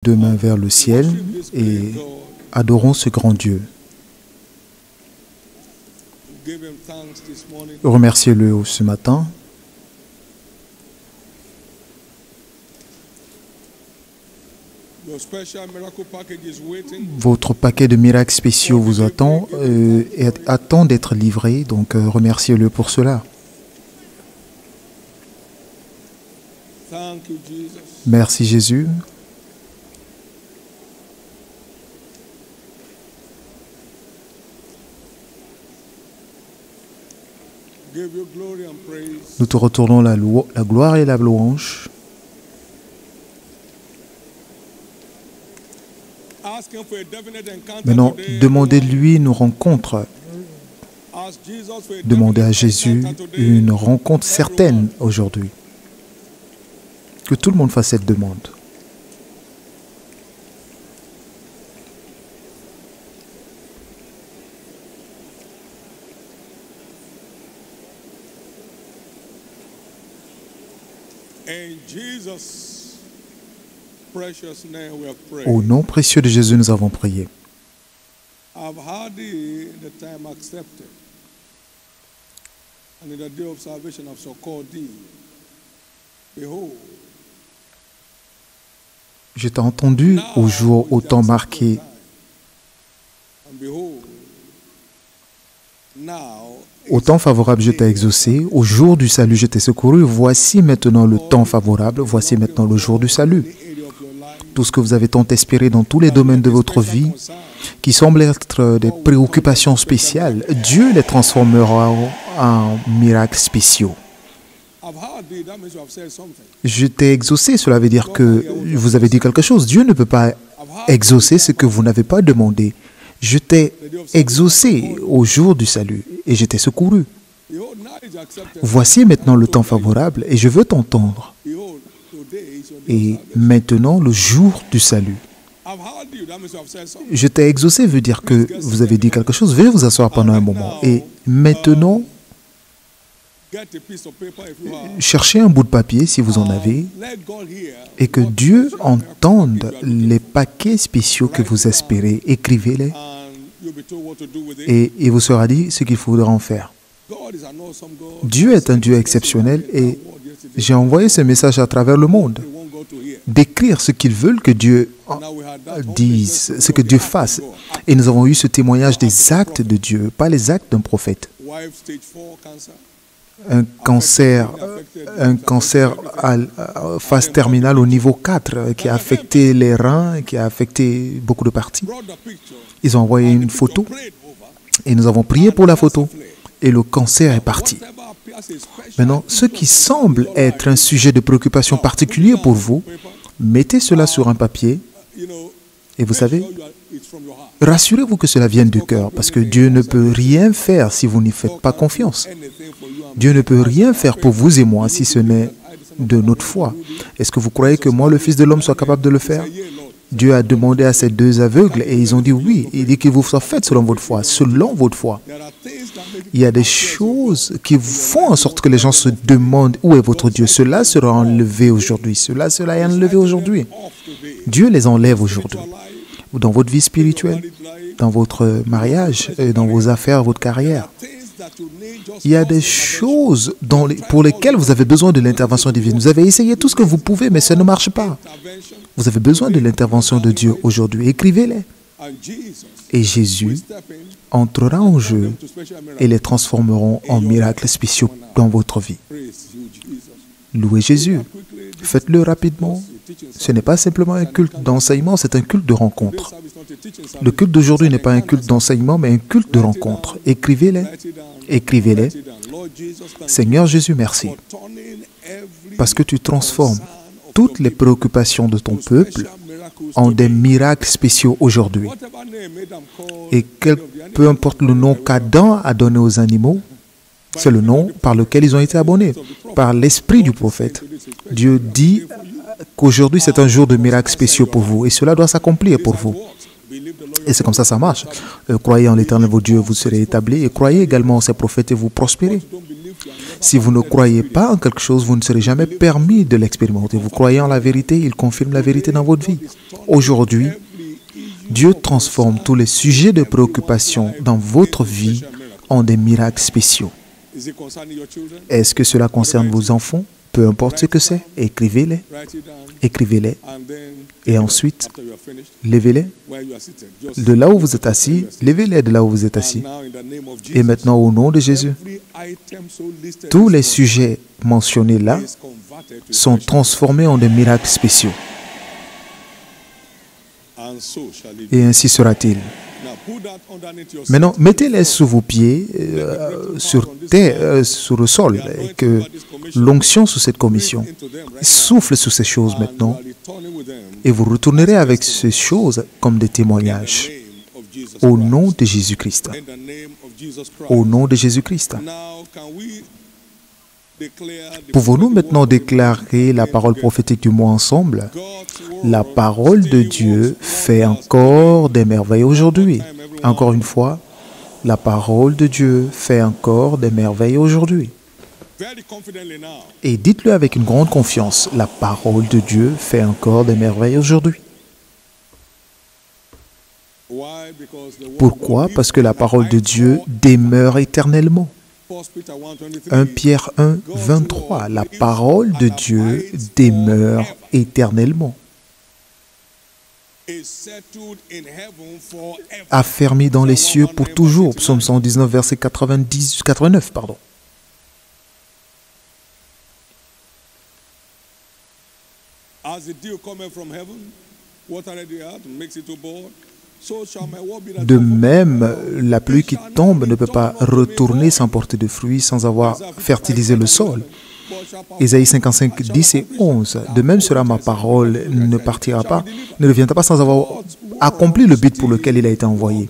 deux mains vers le ciel et adorons ce grand Dieu. Remerciez-le ce matin. Votre paquet de miracles spéciaux vous attend et attend d'être livré, donc remerciez-le pour cela. Merci Jésus. Nous te retournons la gloire et la louange. Maintenant, demandez-lui une rencontre. Demandez à Jésus une rencontre certaine aujourd'hui. Que tout le monde fasse cette demande. Au nom précieux de Jésus, nous avons prié. Je t'ai entendu au temps marqué. Au temps favorable, je t'ai exaucé. Au jour du salut, je t'ai secouru. Voici maintenant le temps favorable. Voici maintenant le jour du salut. Tout ce que vous avez tant espéré dans tous les domaines de votre vie, qui semblent être des préoccupations spéciales, Dieu les transformera en miracles spéciaux. Je t'ai exaucé, cela veut dire que vous avez dit quelque chose. Dieu ne peut pas exaucer ce que vous n'avez pas demandé. Je t'ai exaucé au jour du salut et je t'ai secouru. Voici maintenant le temps favorable et je veux t'entendre. Et maintenant le jour du salut. Je t'ai exaucé veut dire que vous avez dit quelque chose. Veuillez vous asseoir pendant un moment. Et maintenant, cherchez un bout de papier si vous en avez et que Dieu entende les paquets spéciaux que vous espérez. Écrivez-les et il vous sera dit ce qu'il faudra en faire. Dieu est un Dieu exceptionnel et j'ai envoyé ce message à travers le monde. D'écrire ce qu'ils veulent que Dieu dise, ce que Dieu fasse. Et nous avons eu ce témoignage des actes de Dieu, pas les actes d'un prophète. Un cancer à phase terminale au niveau 4 qui a affecté les reins, qui a affecté beaucoup de parties. Ils ont envoyé une photo et nous avons prié pour la photo et le cancer est parti. Maintenant, ce qui semble être un sujet de préoccupation particulier pour vous, mettez cela sur un papier et vous savez, rassurez-vous que cela vienne du cœur parce que Dieu ne peut rien faire si vous n'y faites pas confiance. Dieu ne peut rien faire pour vous et moi si ce n'est de notre foi. Est-ce que vous croyez que moi, le Fils de l'homme, soit capable de le faire? Dieu a demandé à ces deux aveugles et ils ont dit oui. Il dit qu'il vous soit fait selon votre foi, selon votre foi. Il y a des choses qui font en sorte que les gens se demandent où est votre Dieu. Cela sera enlevé aujourd'hui. Cela est enlevé aujourd'hui. Dieu les enlève aujourd'hui. Dans votre vie spirituelle, dans votre mariage, dans vos affaires, votre carrière. Il y a des choses pour lesquelles vous avez besoin de l'intervention divine. Vous avez essayé tout ce que vous pouvez, mais ça ne marche pas. Vous avez besoin de l'intervention de Dieu aujourd'hui. Écrivez-les. Et Jésus entrera en jeu et les transformeront en miracles spéciaux dans votre vie. Louez Jésus. Faites-le rapidement. Ce n'est pas simplement un culte d'enseignement, c'est un culte de rencontre. Le culte d'aujourd'hui n'est pas un culte d'enseignement, mais un culte de rencontre. Écrivez-les. Écrivez-les. Seigneur Jésus, merci. Parce que tu transformes toutes les préoccupations de ton peuple en des miracles spéciaux aujourd'hui. Et peu importe le nom qu'Adam a donné aux animaux, c'est le nom par lequel ils ont été abonnés, par l'esprit du prophète. Dieu dit qu'aujourd'hui c'est un jour de miracles spéciaux pour vous et cela doit s'accomplir pour vous. Et c'est comme ça marche. Croyez en l'Éternel, votre Dieu, vous serez établis et croyez également en ses prophètes et vous prospérez. Si vous ne croyez pas en quelque chose, vous ne serez jamais permis de l'expérimenter. Vous croyez en la vérité, il confirme la vérité dans votre vie. Aujourd'hui, Dieu transforme tous les sujets de préoccupation dans votre vie en des miracles spéciaux. Est-ce que cela concerne vos enfants? Peu importe ce que c'est, écrivez-les. Écrivez-les. Et ensuite, levez-les. De là où vous êtes assis, levez-les de là où vous êtes assis. Et maintenant, au nom de Jésus, tous les sujets mentionnés là sont transformés en des miracles spéciaux. Et ainsi sera-t-il. Maintenant, mettez-les sous vos pieds, sur terre, sur le sol, et que l'onction sous cette commission souffle sur ces choses maintenant, et vous retournerez avec ces choses comme des témoignages. Au nom de Jésus-Christ. Au nom de Jésus-Christ. Pouvons-nous maintenant déclarer la parole prophétique du mois ensemble? La parole de Dieu fait encore des merveilles aujourd'hui. Encore une fois, la parole de Dieu fait encore des merveilles aujourd'hui. Et dites-le avec une grande confiance, la parole de Dieu fait encore des merveilles aujourd'hui. Pourquoi? Parce que la parole de Dieu demeure éternellement. 1 Pierre 1, 23, la parole de Dieu demeure éternellement. Affermi dans les cieux pour toujours. Psaume 119, verset 89. Pardon. De même, la pluie qui tombe ne peut pas retourner sans porter de fruits, sans avoir fertilisé le sol. Ésaïe 55, 10 et 11. De même sera ma parole, ne partira pas, ne reviendra pas sans avoir accompli le but pour lequel il a été envoyé.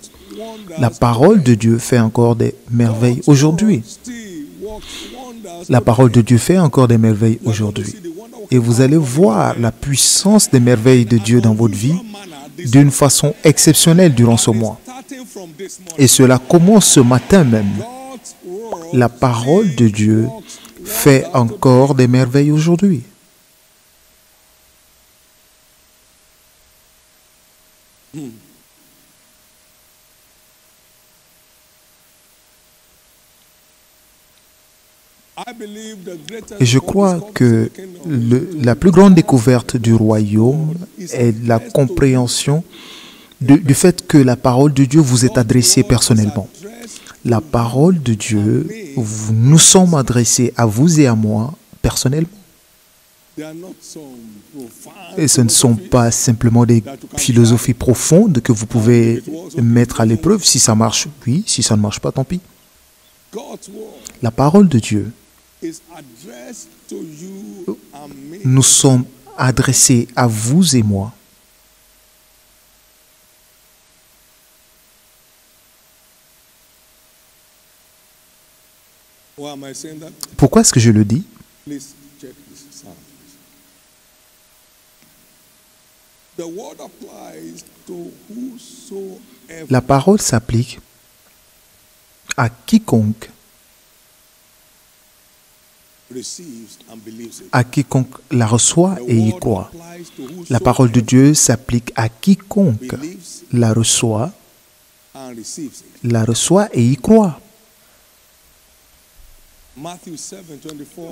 La parole de Dieu fait encore des merveilles aujourd'hui. La parole de Dieu fait encore des merveilles aujourd'hui. Et vous allez voir la puissance des merveilles de Dieu dans votre vie d'une façon exceptionnelle durant ce mois. Et cela commence ce matin même. La parole de Dieu fait encore des merveilles aujourd'hui. Et je crois que la plus grande découverte du royaume est la compréhension du fait que la parole de Dieu vous est adressée personnellement. La parole de Dieu, nous sommes adressés à vous et à moi personnellement. Et ce ne sont pas simplement des philosophies profondes que vous pouvez mettre à l'épreuve. Si ça marche, oui. Si ça ne marche pas, tant pis. La parole de Dieu, nous sommes adressés à vous et moi. Pourquoi est-ce que je le dis? La parole s'applique à quiconque la reçoit et y croit. La parole de Dieu s'applique à quiconque la reçoit et y croit.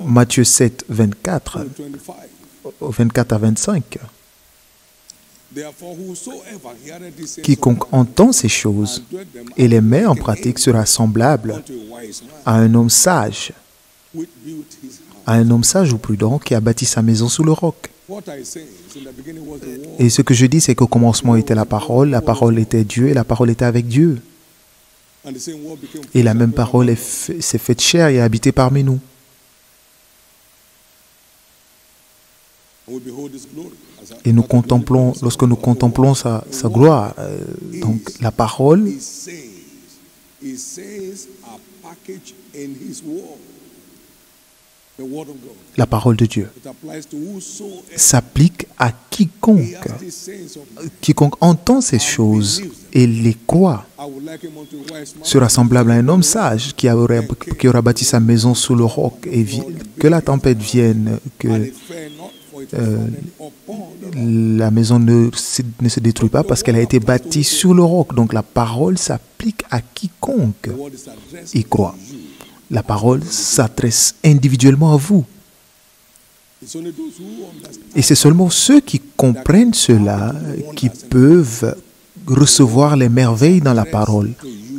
Matthieu 7, 24 à 25. Quiconque entend ces choses et les met en pratique sera semblable à un homme sage ou prudent qui a bâti sa maison sous le roc. Et ce que je dis, c'est qu'au commencement était la parole était Dieu et la parole était avec Dieu. Et la même parole s'est faite chair et a habité parmi nous. Et nous contemplons, lorsque nous contemplons sa gloire, donc la parole La parole de Dieu s'applique à quiconque. Quiconque entend ces choses et les croit sera semblable à un homme sage qui aura bâti sa maison sous le roc et que la tempête vienne, que la maison ne se détruit pas parce qu'elle a été bâtie sur le roc. Donc la parole s'applique à quiconque y croit. La parole s'adresse individuellement à vous. Et c'est seulement ceux qui comprennent cela qui peuvent recevoir les merveilles dans la parole.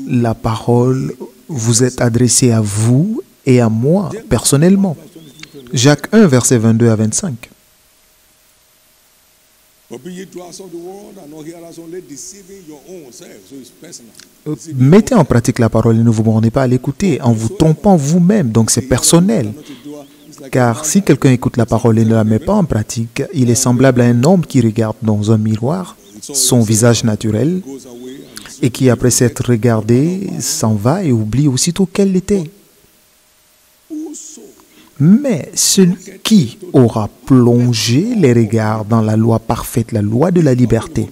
La parole vous est adressée à vous et à moi personnellement. Jacques 1, versets 22 à 25. Mettez en pratique la parole et ne vous bornez pas à l'écouter en vous trompant vous-même. Donc c'est personnel. Car si quelqu'un écoute la parole et ne la met pas en pratique, il est semblable à un homme qui regarde dans un miroir son visage naturel et qui, après s'être regardé, s'en va et oublie aussitôt qu'elle l'était. Mais celui qui aura plongé les regards dans la loi parfaite, la loi de la liberté,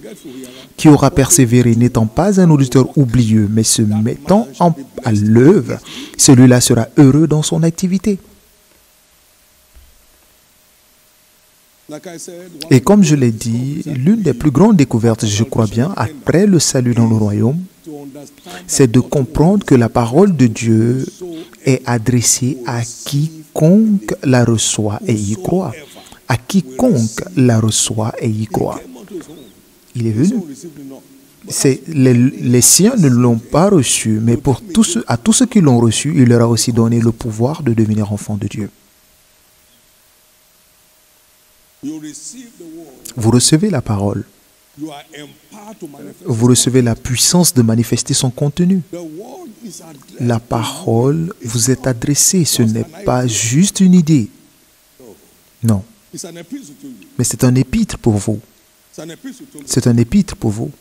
qui aura persévéré, n'étant pas un auditeur oublieux, mais se mettant à l'œuvre, celui-là sera heureux dans son activité. Et comme je l'ai dit, l'une des plus grandes découvertes, je crois bien, après le salut dans le royaume, c'est de comprendre que la parole de Dieu est adressée à quiconque la reçoit et y croit. À quiconque la reçoit et y croit. Il est venu. Les siens ne l'ont pas reçu, mais à tous ceux qui l'ont reçu, il leur a aussi donné le pouvoir de devenir enfants de Dieu. Vous recevez la parole. Vous recevez la puissance de manifester son contenu. La parole vous est adressée. Ce n'est pas juste une idée. Non. Mais c'est un épître pour vous. C'est un épître pour vous.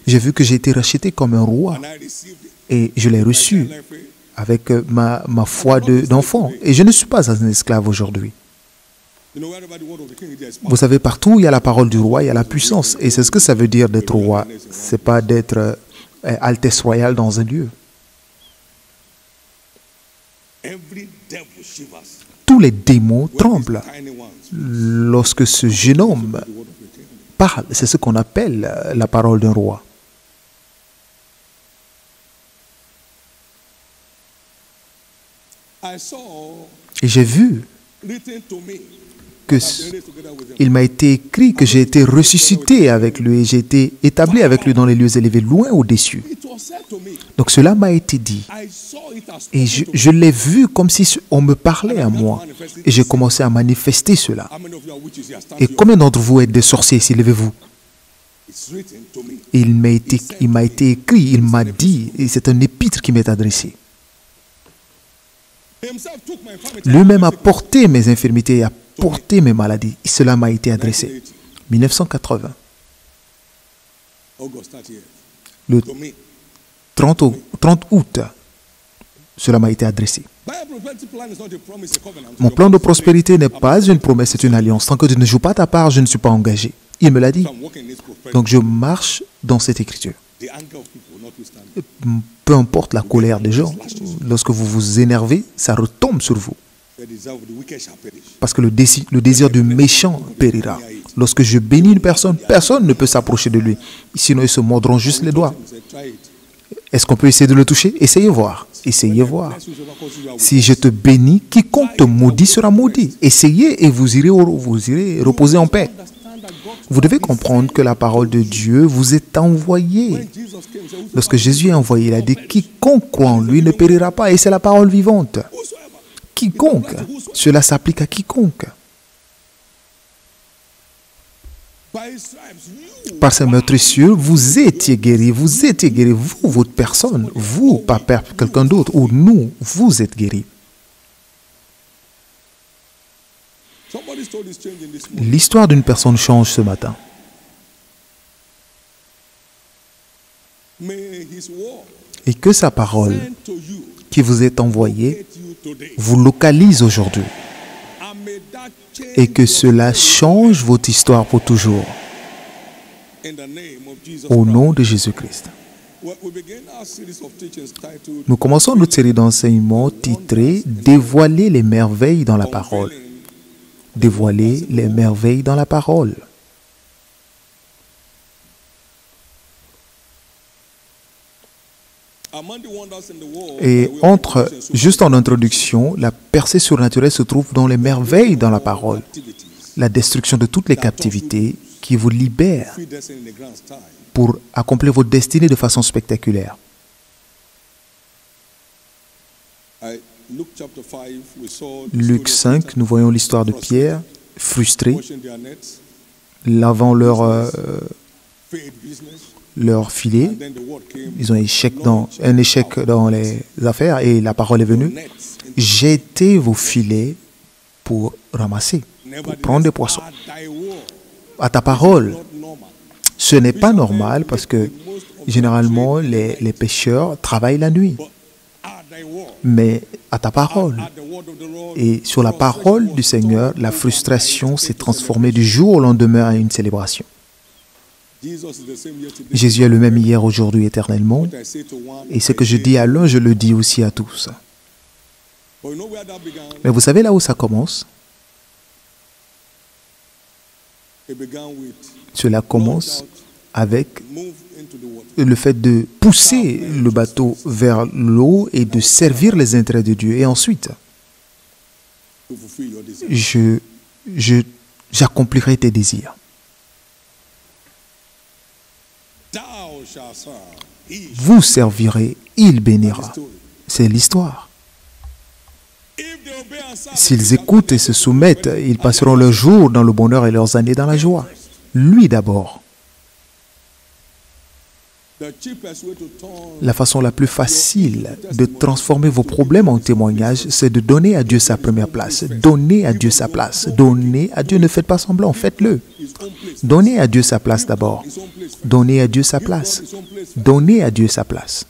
J'ai vu que j'ai été racheté comme un roi. Et je l'ai reçu avec ma foi d'enfant. Et je ne suis pas un esclave aujourd'hui. Vous savez, partout où il y a la parole du roi, il y a la puissance. Et c'est ce que ça veut dire d'être roi. Ce n'est pas d'être altesse royale dans un lieu. Tous les démons tremblent lorsque ce jeune homme parle. C'est ce qu'on appelle la parole d'un roi. Et j'ai vu qu'il m'a été écrit que j'ai été ressuscité avec lui et j'ai été établi avec lui dans les lieux élevés, loin au-dessus. Donc cela m'a été dit. Et je l'ai vu comme si on me parlait à moi. Et j'ai commencé à manifester cela. Et combien d'entre vous êtes des sorciers ici? Levez-vous. Il m'a été écrit, il m'a dit, et c'est un épître qui m'est adressé. Lui-même a porté mes infirmités et a porté mes maladies. Et cela m'a été adressé. 1980. Le 30 août, cela m'a été adressé. Mon plan de prospérité n'est pas une promesse, c'est une alliance. Tant que tu ne joues pas ta part, je ne suis pas engagé. Il me l'a dit. Donc je marche dans cette écriture. Peu importe la colère des gens, lorsque vous vous énervez, ça retombe sur vous. Parce que le désir du méchant périra. Lorsque je bénis une personne, personne ne peut s'approcher de lui. Sinon, ils se mordront juste les doigts. Est-ce qu'on peut essayer de le toucher? Essayez voir. Essayez voir. Si je te bénis, quiconque te maudit sera maudit. Essayez et vous irez reposer en paix. Vous devez comprendre que la parole de Dieu vous est envoyée. Lorsque Jésus est envoyé, il a dit « Quiconque croit en lui ne périra pas » et c'est la parole vivante. Quiconque. Cela s'applique à quiconque. Par ces meurtrissures, vous étiez guéris. Vous étiez guéris. Vous, votre personne. Vous, pas quelqu'un d'autre. Ou nous, vous êtes guéris. L'histoire d'une personne change ce matin. Et que sa parole qui vous est envoyée vous localise aujourd'hui et que cela change votre histoire pour toujours. Au nom de Jésus-Christ. Nous commençons notre série d'enseignements titrée « Dévoiler les merveilles dans la parole ». Dévoiler les merveilles dans la parole. Et juste en introduction, la percée surnaturelle se trouve dans les merveilles dans la parole. La destruction de toutes les captivités qui vous libèrent pour accomplir votre destinée de façon spectaculaire. Luc 5, nous voyons l'histoire de Pierre, frustré, lavant leur filet. Ils ont un échec dans les affaires et la parole est venue. Jetez vos filets pour ramasser, pour prendre des poissons. À ta parole, ce n'est pas normal parce que généralement les pêcheurs travaillent la nuit. Mais à ta parole, et sur la parole du Seigneur, la frustration s'est transformée du jour au lendemain à une célébration. Jésus est le même hier, aujourd'hui, éternellement. Et ce que je dis à l'un, je le dis aussi à tous. Mais vous savez là où ça commence? Cela commence avec le fait de pousser le bateau vers l'eau et de servir les intérêts de Dieu. Et ensuite, j'accomplirai tes désirs. Vous servirez, il bénira. C'est l'histoire. S'ils écoutent et se soumettent, ils passeront leurs jours dans le bonheur et leurs années dans la joie. Lui d'abord. La façon la plus facile de transformer vos problèmes en témoignages, c'est de donner à Dieu sa première place. Donnez à Dieu sa place. Donnez à Dieu, ne faites pas semblant, faites-le. Donnez à Dieu sa place d'abord. Donnez à Dieu sa place. Donnez à Dieu sa place.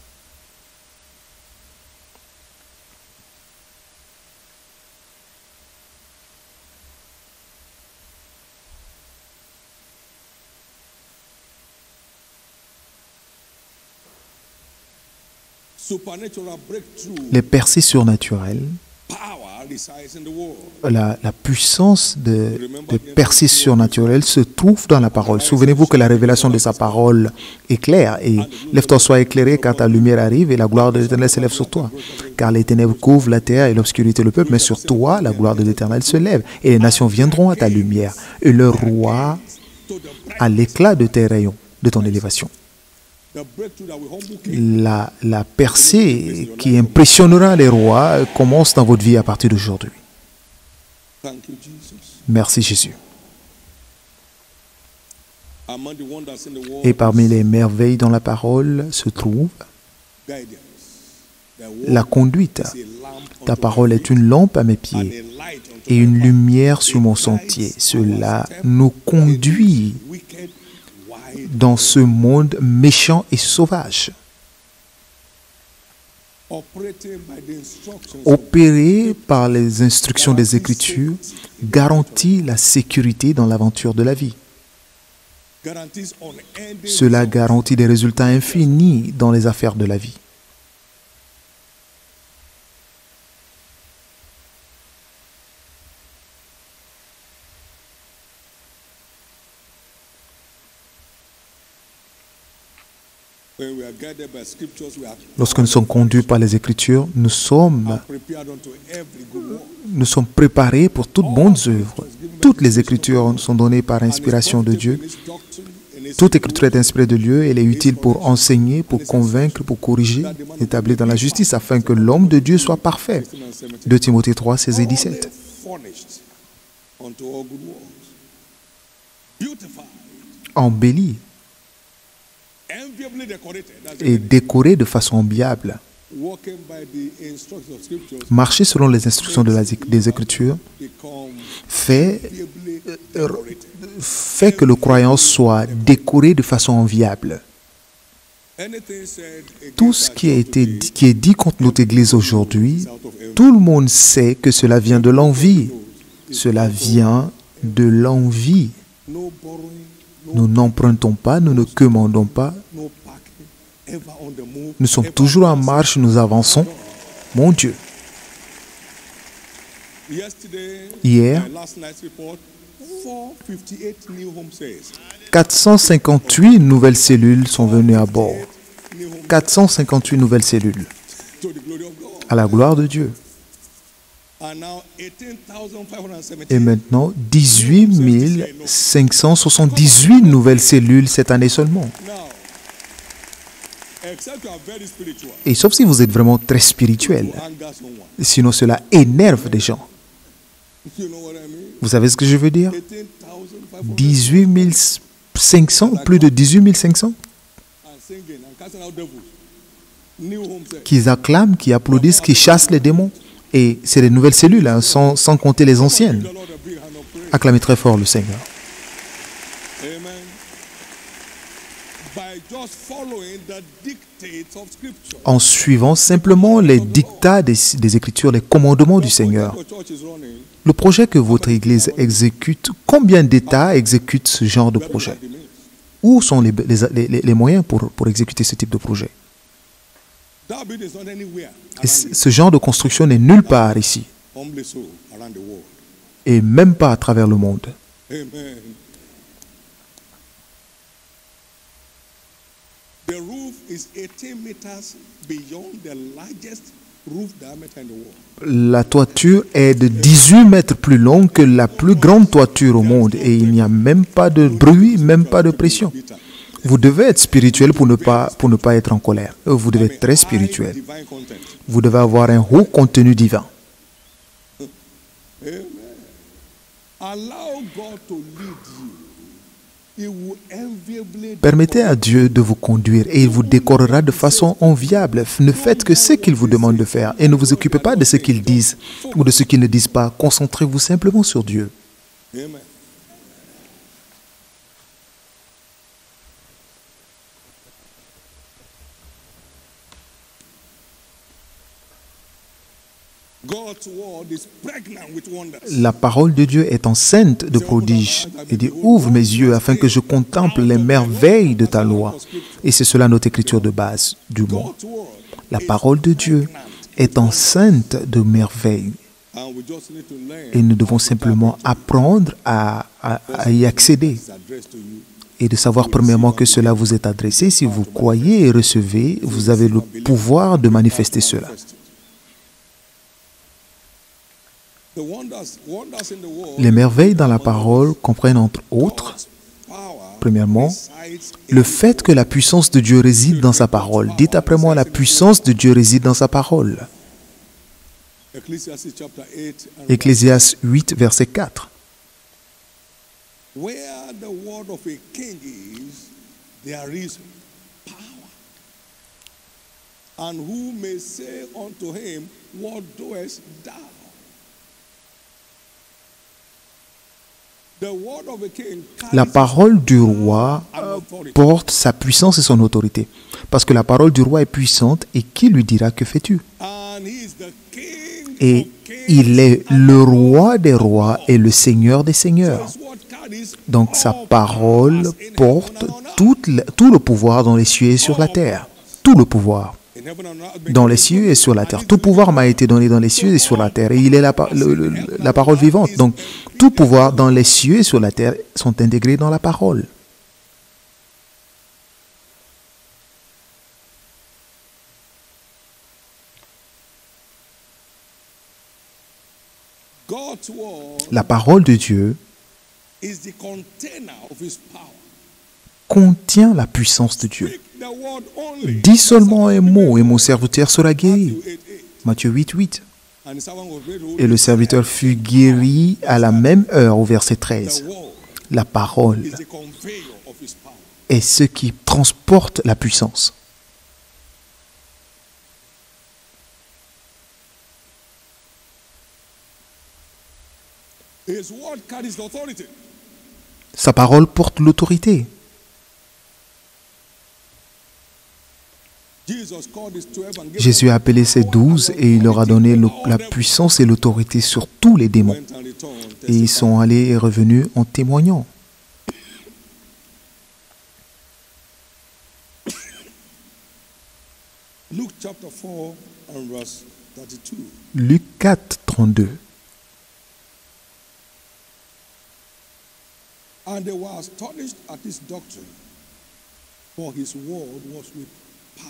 Les percées surnaturelles, la puissance de percées surnaturelles se trouve dans la parole. Souvenez-vous que la révélation de sa parole est claire. Et lève-toi, sois éclairé, car ta lumière arrive et la gloire de l'Éternel s'élève sur toi. Car les ténèbres couvrent la terre et l'obscurité le peuple, mais sur toi, la gloire de l'Éternel se lève. Et les nations viendront à ta lumière, et le roi à l'éclat de tes rayons, de ton élévation. La percée qui impressionnera les rois commence dans votre vie à partir d'aujourd'hui. Merci Jésus. Et parmi les merveilles dans la parole se trouve la conduite. Ta parole est une lampe à mes pieds et une lumière sur mon sentier. Cela nous conduit dans ce monde méchant et sauvage. Opérer par les instructions des Écritures garantit la sécurité dans l'aventure de la vie. Cela garantit des résultats infinis dans les affaires de la vie. Lorsque nous sommes conduits par les Écritures, nous sommes préparés pour toutes bonnes œuvres. Toutes les Écritures sont données par inspiration de Dieu. Toute Écriture est inspirée de Dieu. Elle est utile pour enseigner, pour convaincre, pour corriger, établir dans la justice, afin que l'homme de Dieu soit parfait. 2 Timothée 3, 16 et 17. Embelli et décoré de façon enviable. Marcher selon les instructions des Écritures fait que le croyant soit décoré de façon enviable. Tout ce qui est dit contre notre Église aujourd'hui, tout le monde sait que cela vient de l'envie. Cela vient de l'envie. Nous n'empruntons pas, nous ne commandons pas. Nous sommes toujours en marche, nous avançons. Mon Dieu. Hier, 458 nouvelles cellules sont venues à bord. 458 nouvelles cellules. À la gloire de Dieu. Et maintenant, 18 578 nouvelles cellules cette année seulement. Et sauf si vous êtes vraiment très spirituel. Sinon, cela énerve des gens. Vous savez ce que je veux dire? 18 500, plus de 18 500 qui acclament, qui applaudissent, qui chassent les démons. Et c'est les nouvelles cellules, hein, sans compter les anciennes. Acclamez très fort le Seigneur. En suivant simplement les dictats des Écritures, les commandements du Seigneur. Le projet que votre Église exécute, combien d'États exécutent ce genre de projet? Où sont les moyens pour exécuter ce type de projet? Et ce genre de construction n'est nulle part ici. Et même pas à travers le monde. La toiture est de 18 mètres plus longue que la plus grande toiture au monde. Et il n'y a même pas de bruit, même pas de pression. Vous devez être spirituel pour ne pas être en colère. Vous devez être très spirituel. Vous devez avoir un haut contenu divin. Permettez à Dieu de vous conduire et il vous décorera de façon enviable. Ne faites que ce qu'il vous demande de faire et ne vous occupez pas de ce qu'ils disent ou de ce qu'ils ne disent pas. Concentrez-vous simplement sur Dieu. La parole de Dieu est enceinte de prodiges. Il dit, ouvre mes yeux afin que je contemple les merveilles de ta loi. Et c'est cela notre écriture de base du mot. La parole de Dieu est enceinte de merveilles. Et nous devons simplement apprendre à y accéder. Et de savoir premièrement que cela vous est adressé. Si vous croyez et recevez, vous avez le pouvoir de manifester cela. Les merveilles dans la parole comprennent entre autres, premièrement, le fait que la puissance de Dieu réside dans sa parole. Dites après moi, la puissance de Dieu réside dans sa parole. Ecclésiaste 8, verset 4. Where the word of a king is, there is power. And who may say unto him, what doest thou? La parole du roi porte sa puissance et son autorité. Parce que la parole du roi est puissante et qui lui dira que fais-tu? Et il est le roi des rois et le seigneur des seigneurs. Donc sa parole porte tout le pouvoir dans les cieux et sur la terre. Tout le pouvoir dans les cieux et sur la terre. Tout pouvoir m'a été donné dans les cieux et sur la terre. Et il est la parole vivante. Donc, tout pouvoir dans les cieux et sur la terre sont intégrés dans la parole. La parole de Dieu contient la puissance de Dieu. Dis seulement un mot et mon serviteur sera guéri. Matthieu 8, 8. Et le serviteur fut guéri à la même heure au verset 13. La parole est ce qui transporte la puissance. Sa parole porte l'autorité. Jésus a appelé ses 12 et il leur a donné la puissance et l'autorité sur tous les démons. Et ils sont allés et revenus en témoignant. Luc 4, 32. And they were astonished at his doctrine, for his word was with power.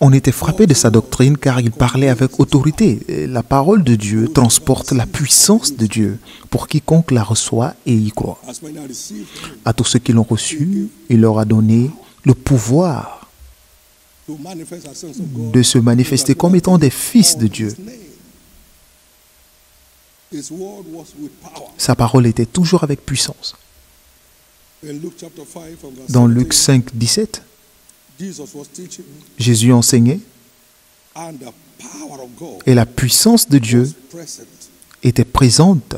On était frappé de sa doctrine car il parlait avec autorité. La parole de Dieu transporte la puissance de Dieu pour quiconque la reçoit et y croit. À tous ceux qui l'ont reçu, il leur a donné le pouvoir de se manifester comme étant des fils de Dieu. Sa parole était toujours avec puissance. Dans Luc 5, 17, Jésus enseignait et la puissance de Dieu était présente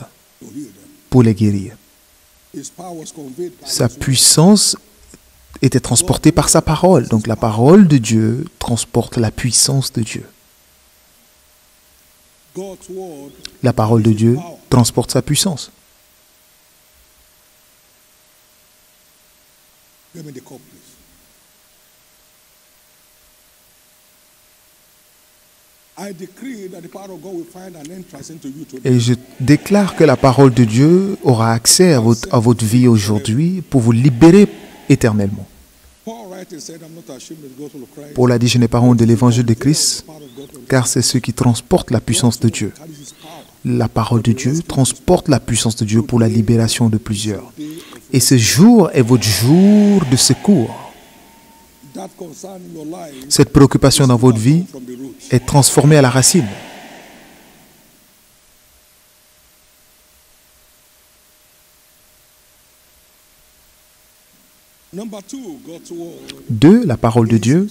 pour les guérir. Sa puissance était transportée par sa parole. Donc la parole de Dieu transporte la puissance de Dieu. La parole de Dieu transporte sa puissance. Et je déclare que la parole de Dieu aura accès à votre vie aujourd'hui pour vous libérer éternellement. Paul a dit, je n'ai pas honte de l'évangile de Christ, car c'est ce qui transporte la puissance de Dieu. La parole de Dieu transporte la puissance de Dieu pour la libération de plusieurs. Et ce jour est votre jour de secours. Cette préoccupation dans votre vie est transformée à la racine. Deux, la parole de Dieu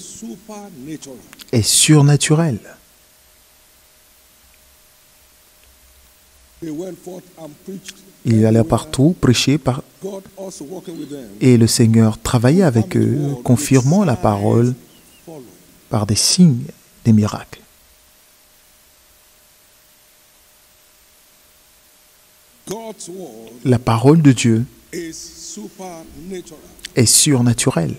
est surnaturelle. Ils allaient partout prêcher et le Seigneur travaillait avec eux, confirmant la parole par des signes, des miracles. La parole de Dieu est surnaturelle.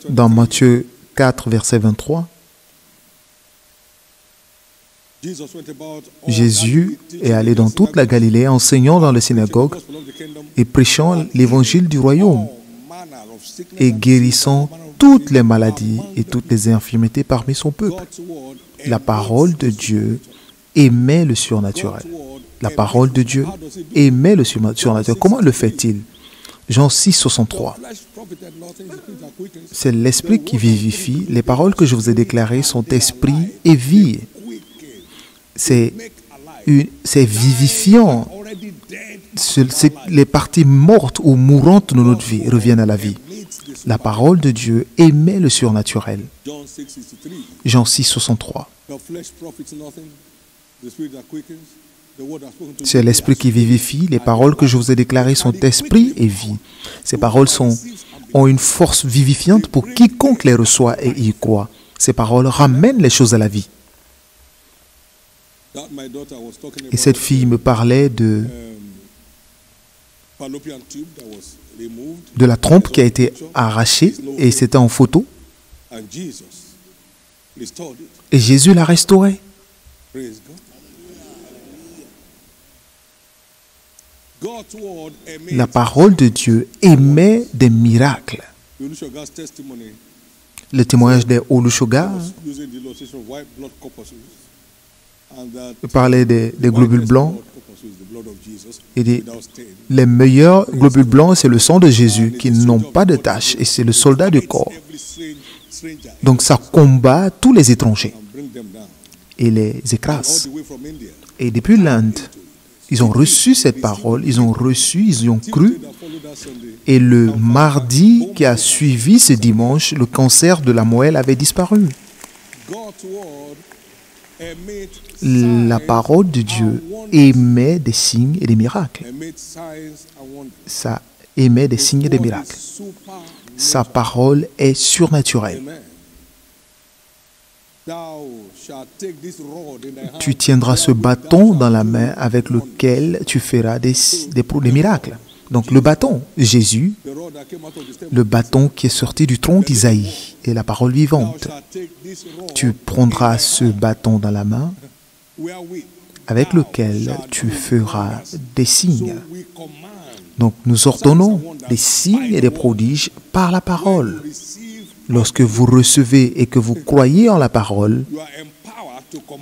Dans Matthieu 4, verset 23, Jésus est allé dans toute la Galilée, enseignant dans les synagogues et prêchant l'évangile du royaume et guérissant toutes les maladies et toutes les infirmités parmi son peuple. La parole de Dieu émet le surnaturel. La parole de Dieu émet le surnaturel. Comment le fait-il? Jean 6, 63. C'est l'esprit qui vivifie. Les paroles que je vous ai déclarées sont esprit et vie. C'est vivifiant. Les parties mortes ou mourantes de notre vie reviennent à la vie. La parole de Dieu émet le surnaturel. Jean 6, 63. C'est l'esprit qui vivifie. Les paroles que je vous ai déclarées sont esprit et vie. Ces paroles ont une force vivifiante pour quiconque les reçoit et y croit. Ces paroles ramènent les choses à la vie. Et cette fille me parlait de la trompe qui a été arrachée et c'était en photo. Et Jésus l'a restaurée. La parole de Dieu émet des miracles. Le témoignage des Olusoga parlait des globules blancs. Il dit, les meilleurs globules blancs, c'est le sang de Jésus qui n'ont pas de tache et c'est le soldat du corps. Donc ça combat tous les étrangers et les écrase. Et depuis l'Inde, ils ont reçu cette parole, ils ont cru. Et le mardi qui a suivi ce dimanche, le cancer de la moelle avait disparu. La parole de Dieu émet des signes et des miracles. Ça émet des signes et des miracles. Sa parole est surnaturelle. Tu tiendras ce bâton dans la main avec lequel tu feras des miracles. Donc le bâton, Jésus, le bâton qui est sorti du tronc d'Isaïe est la parole vivante. Tu prendras ce bâton dans la main avec lequel tu feras des signes. Donc nous ordonnons des signes et des prodiges par la parole. Lorsque vous recevez et que vous croyez en la parole,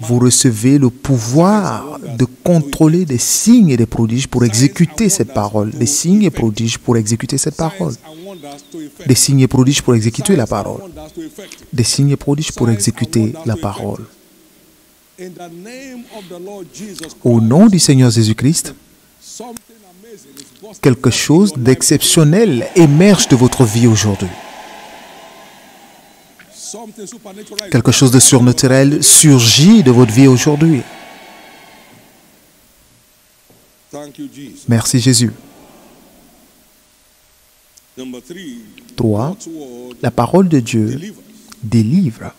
vous recevez le pouvoir de contrôler des signes et des prodiges pour exécuter cette parole. Des signes et prodiges pour exécuter cette parole. Des signes et prodiges pour exécuter la parole. Des signes et prodiges pour exécuter la parole. Au nom du Seigneur Jésus-Christ, quelque chose d'exceptionnel émerge de votre vie aujourd'hui. Quelque chose de surnaturel surgit de votre vie aujourd'hui. Merci Jésus. 3. La parole de Dieu délivre.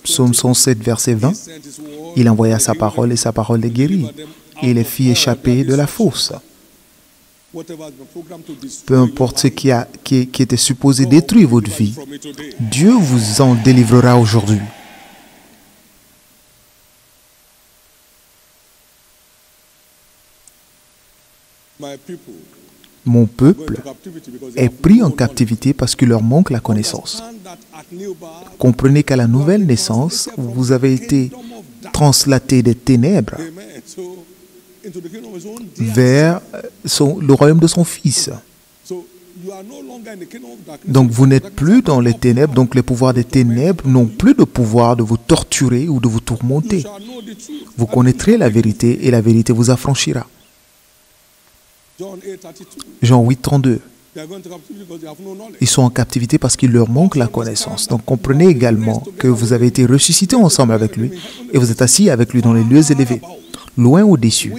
Psaume 107, verset 20. Il envoya sa parole et sa parole les guérit. Et les fit échapper de la fosse. Peu importe ce qui était supposé détruire votre vie, Dieu vous en délivrera aujourd'hui. Mon peuple est pris en captivité parce qu'il leur manque la connaissance. Comprenez qu'à la nouvelle naissance, vous avez été translaté des ténèbres vers le royaume de son Fils. Donc vous n'êtes plus dans les ténèbres, donc les pouvoirs des ténèbres n'ont plus de pouvoir de vous torturer ou de vous tourmenter. Vous connaîtrez la vérité et la vérité vous affranchira. Jean 8, 32. Ils sont en captivité parce qu'il leur manque la connaissance. Donc comprenez également que vous avez été ressuscités ensemble avec lui et vous êtes assis avec lui dans les lieux élevés, loin au-dessus,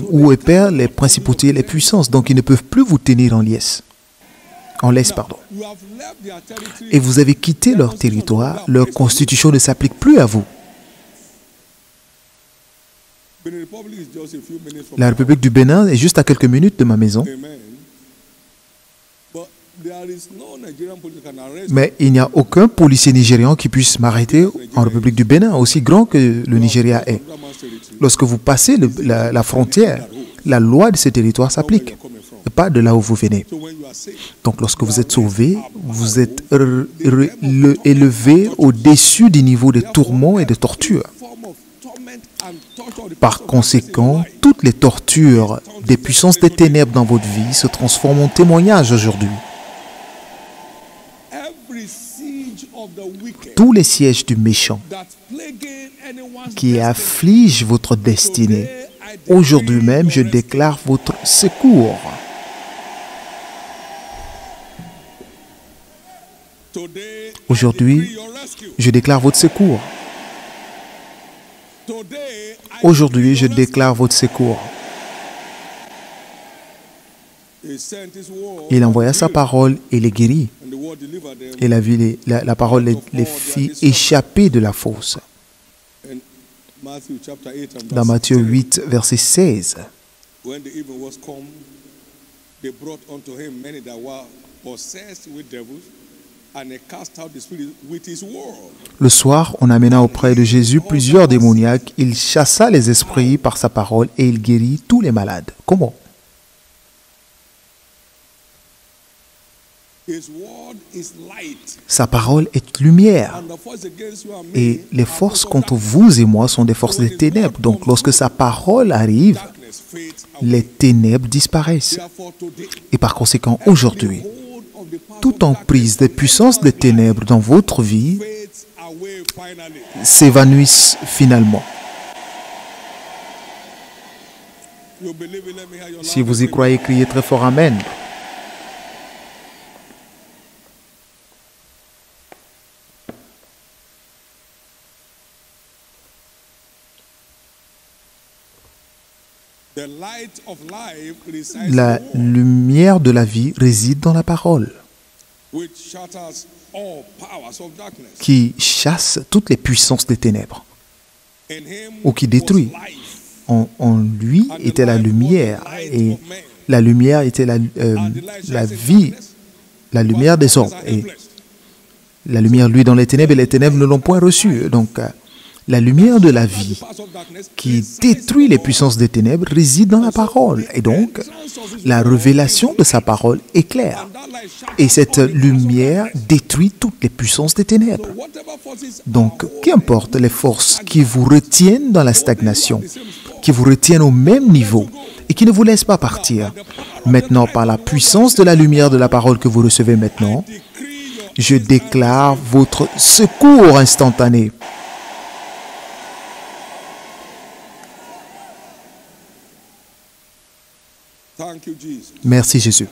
où opèrent les principautés et les puissances. Donc ils ne peuvent plus vous tenir en laisse. Et vous avez quitté leur territoire, leur constitution ne s'applique plus à vous. La République du Bénin est juste à quelques minutes de ma maison. Mais il n'y a aucun policier nigérian qui puisse m'arrêter en République du Bénin, aussi grand que le Nigeria est. Lorsque vous passez la frontière, la loi de ce territoire s'applique, et pas de là où vous venez. Donc lorsque vous êtes sauvé, vous êtes élevé au-dessus du niveau des tourments et des tortures. Par conséquent, toutes les tortures des puissances des ténèbres dans votre vie se transforment en témoignage aujourd'hui. Tous les sièges du méchant qui affligent votre destinée, aujourd'hui même, je déclare votre secours. Aujourd'hui, je déclare votre secours. Aujourd'hui, je déclare votre secours. Il envoya sa parole et les guérit. Et la parole les fit échapper de la fosse. Dans Matthieu 8, verset 16. Le soir, on amena auprès de Jésus plusieurs démoniaques. Il chassa les esprits par sa parole et il guérit tous les malades. Comment? Sa parole est lumière. Et les forces contre vous et moi sont des forces des ténèbres. Donc lorsque sa parole arrive, les ténèbres disparaissent. Et par conséquent, aujourd'hui, toute emprise des puissances des ténèbres dans votre vie s'évanouissent finalement. Si vous y croyez, criez très fort Amen. The light of life resides La in the word, lumière de la vie réside dans la parole, which shatters all powers of darkness. qui chasse toutes les puissances des ténèbres, In him ou qui was détruit. life, En lui and the était la life was the lumière, light et of men. la lumière était la And the light la shines in vie, darkness, la but lumière des hommes. darkness are Et helpless. la lumière, lui, dans les ténèbres, et les ténèbres ne l'ont point reçue. Donc, la lumière de la vie Powers of darkness qui resides détruit in les the word. puissances des ténèbres réside dans la parole. Et donc, la révélation de sa parole est claire. And that light shatters Et cette all the powers of lumière darkness. détruit toutes les puissances des ténèbres. So whatever forces Donc, are qu'importe les forces qui vous retiennent dans la stagnation, qui vous retiennent au même niveau et qui ne vous laissent pas partir, maintenant, par la puissance de la lumière de la parole que vous recevez maintenant, decree your je déclare votre secours instantané. thank you, Jesus. Merci Jésus.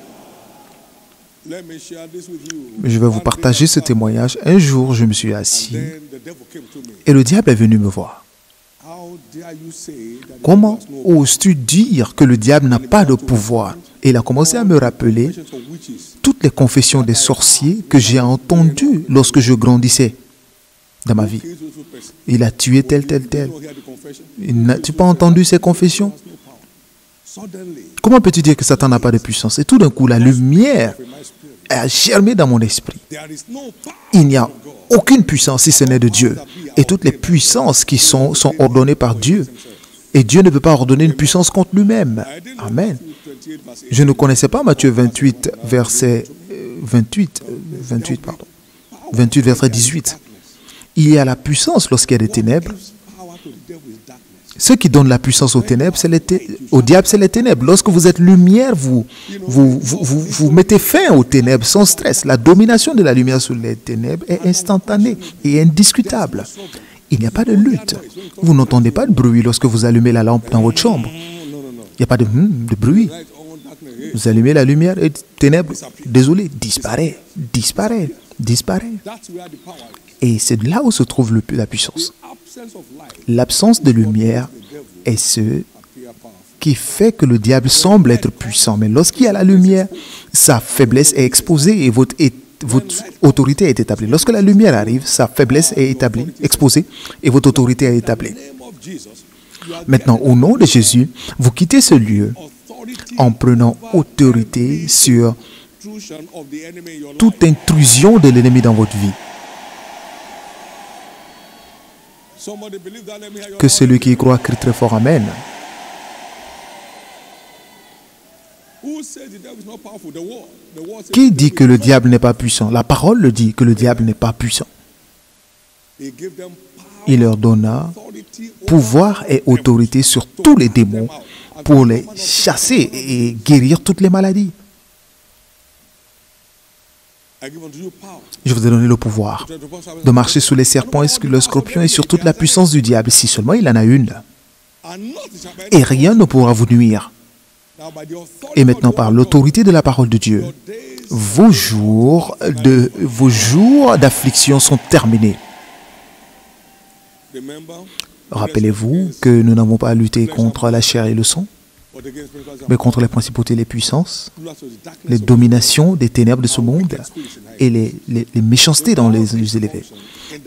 Let me share this with you. Je vais vous One partager ce day, témoignage. Un jour, je me suis assis then the devil came to me. et le diable est venu me voir. How dare you say that the Comment devil has no oses-tu dire que le diable n'a pas de pouvoir? Et il a commencé à me rappeler confessions of witches? toutes les confessions des sorciers que j'ai entendues lorsque je grandissais dans ma vie. Kills those person. Il a tué tel, tel, tel. You don't hear the confession. N'as-tu pas entendu ces confessions? Has no power. Suddenly, Comment peux-tu dire que Satan n'a pas de puissance? Et tout d'un coup, la lumière in my spirit, a germé dans mon esprit. there is no power Il n'y a of God. aucune puissance si ce n'est de Dieu. Et toutes les puissances qui sont ordonnées par Dieu. Et Dieu ne peut pas ordonner une puissance contre lui-même. I didn't know Amen. Matthew 28 verse 8. Je ne connaissais pas Matthieu 28, verset 28, 28, verset 18. Il y a la puissance lorsqu'il y a des ténèbres. Gives power to the devil is darkness. Ce qui donne la puissance aux ténèbres, au diable, c'est les ténèbres. Lorsque vous êtes lumière, vous mettez fin aux ténèbres sans stress. La domination de la lumière sur les ténèbres est instantanée et indiscutable. Il n'y a pas de lutte. Vous n'entendez pas de bruit lorsque vous allumez la lampe dans votre chambre. No, no, no. Il n'y a pas de bruit. Light on darkness. Hey, Vous allumez la lumière et ténèbres, désolé, disparaît, disparaît, disparaît. that's where the power is. Et c'est là où se trouve la puissance. Absence of light L'absence de lumière est ce appear powerful. qui fait que le diable semble être puissant. Mais lorsqu'il y a la lumière, sa faiblesse est exposée et votre autorité est établie. Lorsque la lumière arrive, sa faiblesse est établie, exposée et votre autorité est établie. In the name of Jesus, you are Maintenant, au nom de Jésus, vous quittez ce lieu authority en prenant autorité sur intrusion of the enemy in your life. toute intrusion de l'ennemi dans votre vie. Somebody believe that. Let me hear your Que voice. celui qui y croit crie très fort Amen. Who says the devil is not powerful? The word. The word says Qui the dit devil que is le not. diable n'est pas puissant? La parole le dit que le diable n'est pas puissant. He gave them power, Il leur donna authority over pouvoir et autorité sur tous les démons pour les chasser et guérir toutes les maladies. I give unto you power Je vous ai donné le pouvoir to perform service. de marcher sous les serpents et sur le scorpion et sur toute la puissance du diable, si seulement il en a une. And nothing shall by Et any rien ne pourra vous nuire. Now by the authority Et maintenant, of the par word of God, l'autorité de la parole de Dieu, your days vos jours d'affliction sont terminés. remember, Rappelez-vous que nous n'avons pas à lutter contre la chair et le sang, but against principalities and mais contre les principautés et les puissances, rulers of the darkness les of dominations des ténèbres de ce monde et les méchancetés dans les lieux élevés.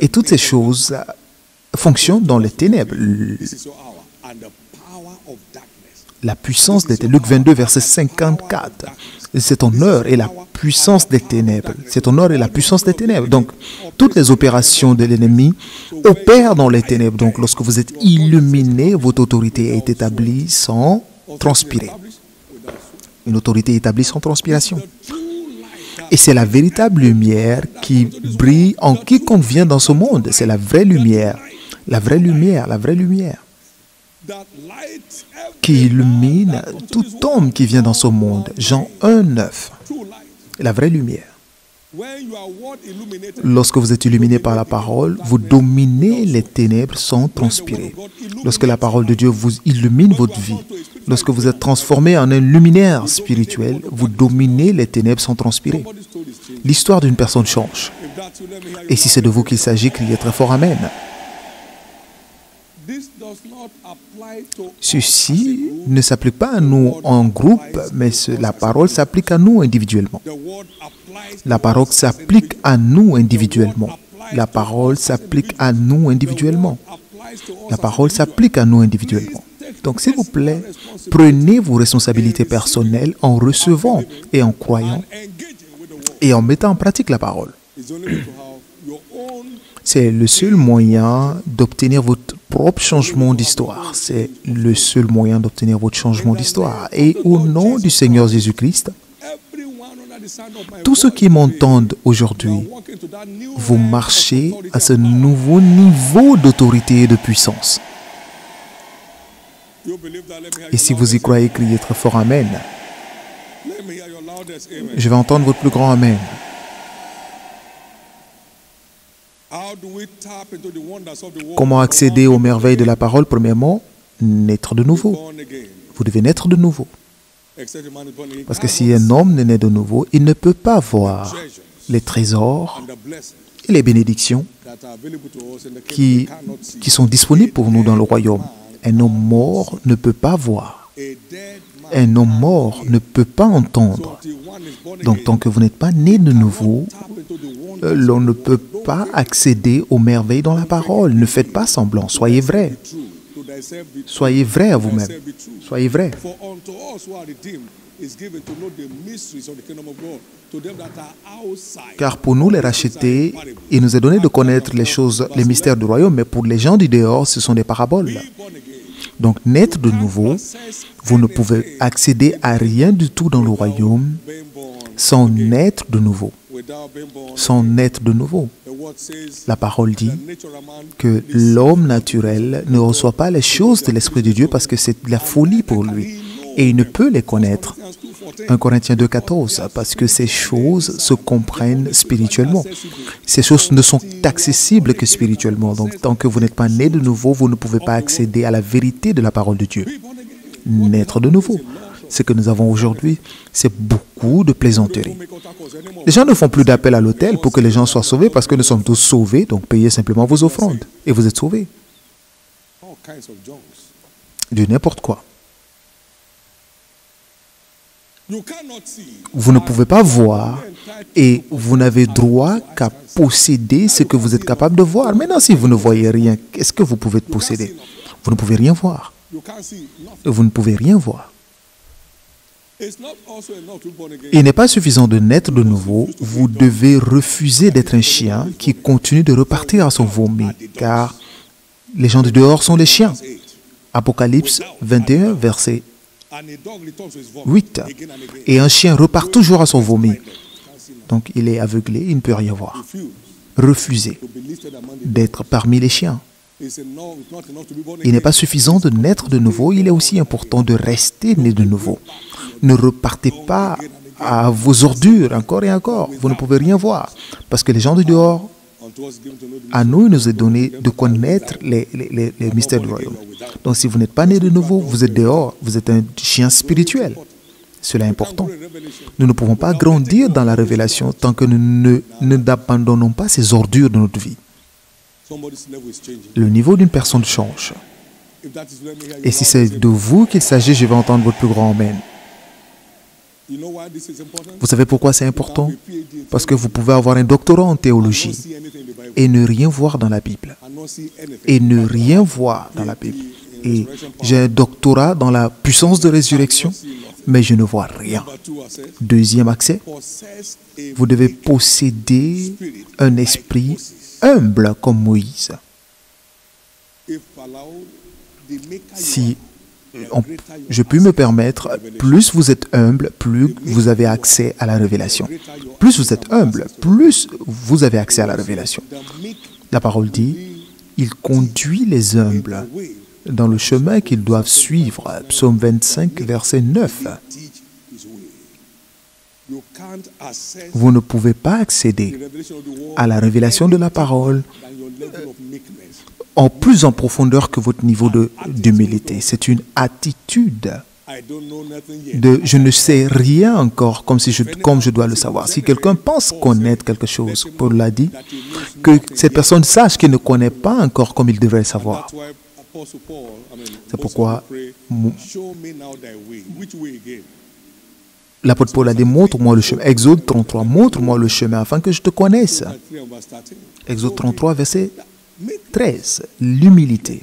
Et toutes ces choses fonctionnent dans les ténèbres. this is your hour and the power of darkness. La puissance des ténèbres, Luc 22, verset 54. C'est ton heure et la puissance des ténèbres. C'est ton heure et la puissance des ténèbres. Donc, toutes les opérations de l'ennemi opèrent dans les ténèbres. Donc, lorsque vous êtes illuminé, votre autorité est établie sans transpirer. Une autorité établie sans transpiration. Et c'est la véritable lumière qui brille en quiconque vient dans ce monde. C'est la vraie lumière. La vraie lumière, la vraie lumière That light qui illumine tout homme qui vient dans ce monde. Jean 1, 9. true light. La vraie lumière. When you are what illuminated, Lorsque vous êtes illuminé par la parole, vous dominez les ténèbres sans transpirer. Lorsque la parole de Dieu vous illumine votre vie, lorsque vous êtes transformé en un luminaire spirituel, vous dominez les ténèbres sans transpirer. somebody's story is changed. L'histoire d'une personne change. If that's you, let me hear you. Et si c'est de vous qu'il s'agit, criez très fort Amen. Ceci ne s'applique pas à nous en groupe, mais la parole s'applique à nous individuellement. La parole s'applique à nous individuellement. La parole s'applique à nous individuellement. La parole s'applique à nous individuellement. Donc, s'il vous plaît, prenez vos responsabilités personnelles en recevant et en croyant et en mettant en pratique la parole. C'est le seul moyen d'obtenir votre propre changement d'histoire. C'est le seul moyen d'obtenir votre changement d'histoire. Et au nom du Seigneur Jésus-Christ, tous ceux qui m'entendent aujourd'hui, vous marchez à ce nouveau niveau d'autorité et de puissance. Et si vous y croyez, criez très fort Amen. Je vais entendre votre plus grand Amen. Comment accéder aux merveilles de la parole? Premièrement, naître de nouveau. Vous devez naître de nouveau. Parce que si un homme n'est né de nouveau, il ne peut pas voir les trésors et les bénédictions qui sont disponibles pour nous dans le royaume. Un homme mort ne peut pas voir. Un homme mort ne peut pas entendre. Donc, tant que vous n'êtes pas né de nouveau, l'on ne peut pas accéder aux merveilles dans la parole. Ne faites pas semblant. Soyez vrai. Soyez vrai à vous-même. Soyez vrai. Car pour nous les racheter, il nous est donné de connaître les choses, les mystères du royaume, mais pour les gens du dehors, ce sont des paraboles. Donc, naître de nouveau, vous ne pouvez accéder à rien du tout dans le royaume sans naître de nouveau. Sans naître de nouveau. La parole dit que l'homme naturel ne reçoit pas les choses de l'Esprit de Dieu parce que c'est de la folie pour lui. Et il ne peut les connaître. 1 Corinthiens 2,14, parce que ces choses se comprennent spirituellement. Ces choses ne sont accessibles que spirituellement. Donc, tant que vous n'êtes pas né de nouveau, vous ne pouvez pas accéder à la vérité de la parole de Dieu. Naître de nouveau. Ce que nous avons aujourd'hui, c'est beaucoup de plaisanteries. Les gens ne font plus d'appel à l'autel pour que les gens soient sauvés parce que nous sommes tous sauvés, donc payez simplement vos offrandes et vous êtes sauvés. De n'importe quoi. Vous ne pouvez pas voir et vous n'avez droit qu'à posséder ce que vous êtes capable de voir. Maintenant, si vous ne voyez rien, qu'est-ce que vous pouvez posséder? Vous ne pouvez rien voir. Vous ne pouvez rien voir. Il n'est pas suffisant de naître de nouveau. Vous devez refuser d'être un chien qui continue de repartir à son vomi, car les gens de dehors sont les chiens. Apocalypse 21, verset 8. Et un chien repart toujours à son vomi. Donc il est aveuglé, il ne peut rien voir. Refusez d'être parmi les chiens. Il n'est pas suffisant de naître de nouveau, il est aussi important de rester né de nouveau. Ne repartez pas à vos ordures encore et encore. Vous ne pouvez rien voir. Parce que les gens de dehors, à nous, il nous est donné de connaître les mystères du royaume. Donc si vous n'êtes pas né de nouveau, vous êtes dehors, vous êtes un chien spirituel. Cela est important. Nous ne pouvons pas grandir dans la révélation tant que nous n'abandonnons pas ces ordures de notre vie. Le niveau d'une personne change. Et si c'est de vous qu'il s'agit, je vais entendre votre plus grand Amen. Vous savez pourquoi c'est important? Parce que vous pouvez avoir un doctorat en théologie et ne rien voir dans la Bible. Et ne rien voir dans la Bible. Et j'ai un doctorat dans la puissance de résurrection, mais je ne vois rien. Deuxième accès, vous devez posséder un esprit humble comme Moïse. Si je puis me permettre, plus vous êtes humble, plus vous avez accès à la révélation. Plus vous êtes humble, plus vous avez accès à la révélation. La parole dit, il conduit les humbles dans le chemin qu'ils doivent suivre. Psaume 25, verset 9. Vous ne pouvez pas accéder à la révélation de la parole en plus en profondeur que votre niveau d'humilité. C'est une attitude de « je ne sais rien encore comme je dois le savoir ». Si quelqu'un pense connaître quelque chose, Paul l'a dit, que cette personne sache qu'il ne connaît pas encore comme il devrait savoir. C'est pourquoi l'apôtre Paul a dit, montre-moi le chemin. Exode 33, montre-moi le chemin afin que je te connaisse. Exode 33, verset 13, l'humilité.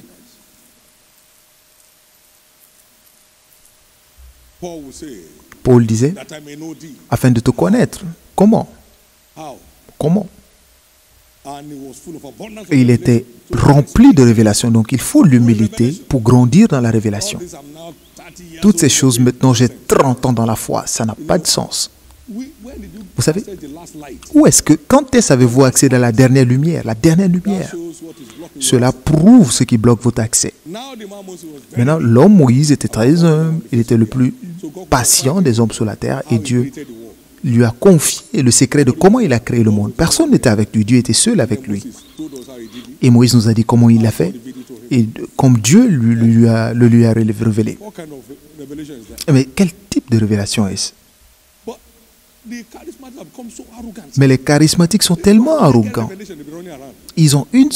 Paul disait, afin de te connaître. Comment? Comment? Et il était rempli de révélations. Donc il faut l'humilité pour grandir dans la révélation. Toutes ces choses, maintenant j'ai 30 ans dans la foi. Ça n'a pas de sens. Vous savez, quand est-ce avez-vous accédé à la dernière lumière? La dernière lumière. Cela prouve ce qui bloque votre accès. Maintenant, l'homme Moïse était très humble. Il était le plus patient des hommes sur la terre. Et Dieu lui a confié le secret de comment il a créé le monde. Personne n'était avec lui. Dieu était seul avec lui. Et Moïse nous a dit comment il l'a fait. Et comme Dieu le lui a révélé. Mais quel type de révélation est-ce? Mais les charismatiques sont tellement arrogants. Ils ont une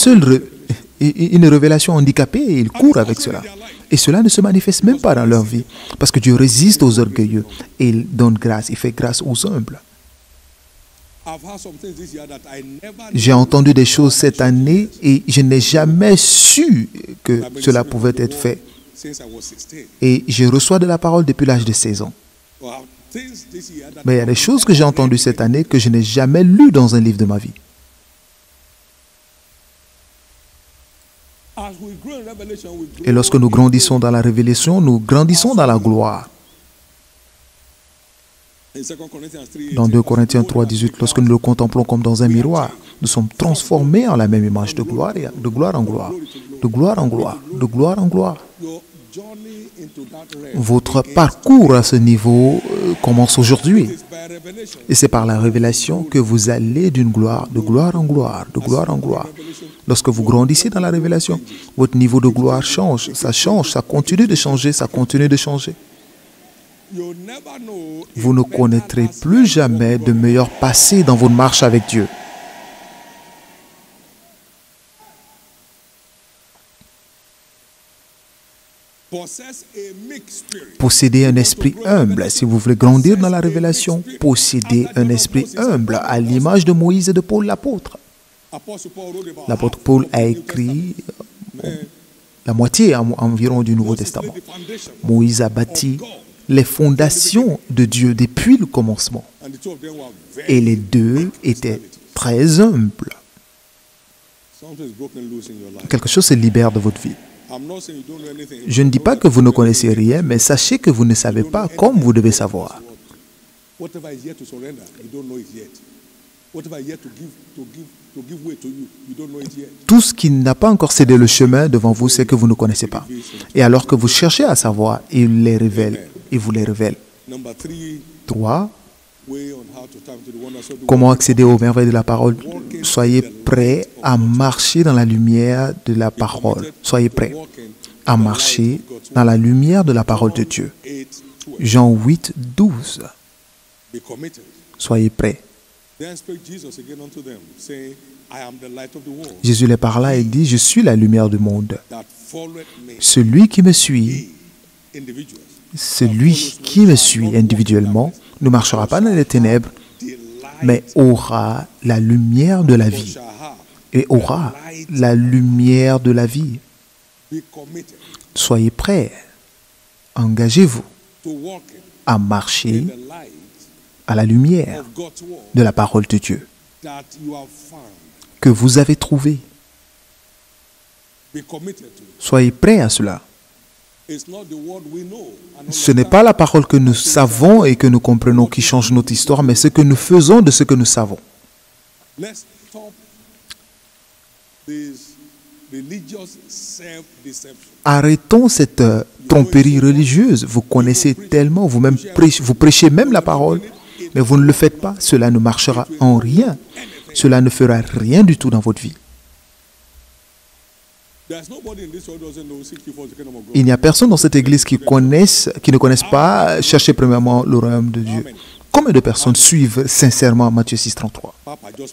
révélation handicapée et ils courent avec cela. Et cela ne se manifeste même pas dans leur vie. Parce que Dieu résiste aux orgueilleux et il donne grâce, il fait grâce aux humbles. J'ai entendu des choses cette année et je n'ai jamais su que cela pouvait être fait. Et je reçois de la parole depuis l'âge de 16 ans. Mais il y a des choses que j'ai entendues cette année que je n'ai jamais lues dans un livre de ma vie. Et lorsque nous grandissons dans la révélation, nous grandissons dans la gloire. Dans 2 Corinthiens 3, 18, lorsque nous le contemplons comme dans un miroir, nous sommes transformés en la même image de gloire en gloire, de gloire en gloire, de gloire en gloire. Votre parcours à ce niveau commence aujourd'hui. Et c'est par la révélation que vous allez d'une gloire, de gloire en gloire, de gloire en gloire. Lorsque vous grandissez dans la révélation, votre niveau de gloire change, ça continue de changer, ça continue de changer. Vous ne connaîtrez plus jamais de meilleur passé dans votre marche avec Dieu. Possédez un esprit humble. Si vous voulez grandir dans la révélation, possédez un esprit humble à l'image de Moïse et de Paul l'apôtre. L'apôtre Paul a écrit la moitié environ du Nouveau Testament. Moïse a bâti les fondations de Dieu depuis le commencement. Et les deux étaient très humbles. Quelque chose se libère de votre vie. Je ne dis pas que vous ne connaissez rien, mais sachez que vous ne savez pas comme vous devez savoir. Tout ce qui n'a pas encore cédé le chemin devant vous, c'est que vous ne connaissez pas. Et alors que vous cherchez à savoir, il les révèle. Il vous les révèle. 3. Comment accéder aux merveilles de la parole? Soyez prêts à marcher dans la lumière de la parole. Soyez prêts à marcher dans la lumière de la parole de Dieu. Jean 8, 12. Soyez prêts. Jésus les parla et dit, je suis la lumière du monde. Celui qui me suit individuellement ne marchera pas dans les ténèbres, mais aura la lumière de la vie. Et aura la lumière de la vie. Soyez prêts. Engagez-vous à marcher à la lumière de la parole de Dieu que vous avez trouvée. Soyez prêts à cela. Ce n'est pas la parole que nous savons et que nous comprenons qui change notre histoire, mais ce que nous faisons de ce que nous savons. Arrêtons cette tromperie religieuse. Vous connaissez tellement, vous-même vous prêchez même la parole, mais vous ne le faites pas. Cela ne marchera en rien. Cela ne fera rien du tout dans votre vie. Il n'y a personne dans cette église qui ne connaisse pas chercher premièrement le royaume de Dieu. Combien de personnes suivent sincèrement Matthieu 6, 33?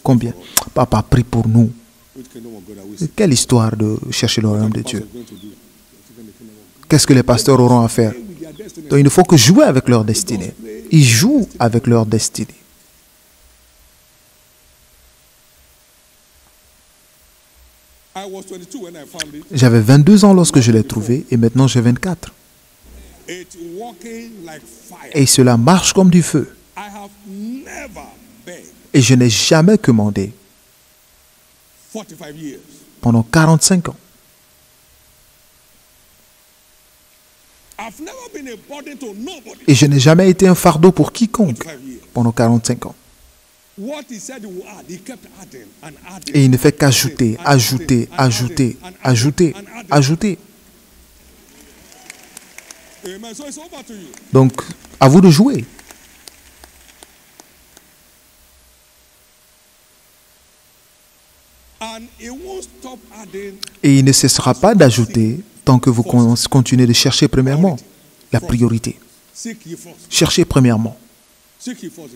Combien? Papa prie pour nous. Quelle histoire de chercher le royaume de Dieu? qu'est-ce que les pasteurs auront à faire? Donc il ne faut que jouer avec leur destinée. Ils jouent avec leur destinée. J'avais 22 ans lorsque je l'ai trouvé et maintenant j'ai 24. Et cela marche comme du feu. Et je n'ai jamais commandé pendant 45 ans. Et je n'ai jamais été un fardeau pour quiconque pendant 45 ans. Et il ne fait qu'ajouter, ajouter, ajouter, ajouter, ajouter. Donc, à vous de jouer. Et il ne cessera pas d'ajouter tant que vous continuez de chercher premièrement la priorité. Cherchez premièrement.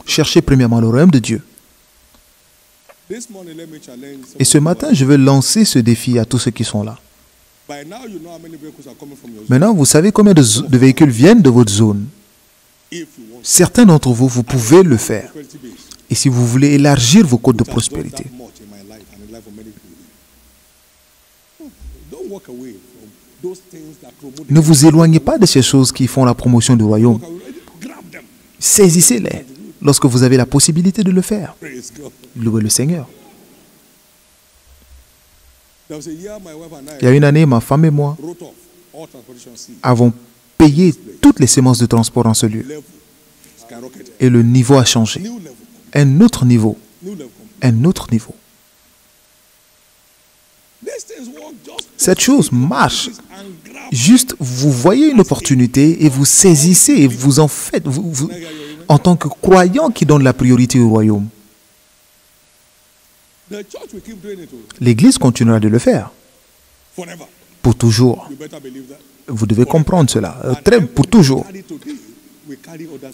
Cherchez premièrement le royaume de Dieu. Et ce matin, je veux lancer ce défi à tous ceux qui sont là. Maintenant, vous savez combien de véhicules viennent de votre zone. Certains d'entre vous, vous pouvez le faire. Et si vous voulez élargir vos côtes de prospérité, ne vous éloignez pas de ces choses qui font la promotion du royaume. Saisissez-les lorsque vous avez la possibilité de le faire. Louez le Seigneur. Il y a une année, ma femme et moi avons payé toutes les semences de transport dans ce lieu. Et le niveau a changé. Un autre niveau. Un autre niveau. Cette chose marche. Juste, vous voyez une opportunité et vous saisissez et vous en faites. En tant que croyant qui donne la priorité au royaume. L'Église continuera de le faire. Pour toujours. Vous devez comprendre cela. Pour toujours.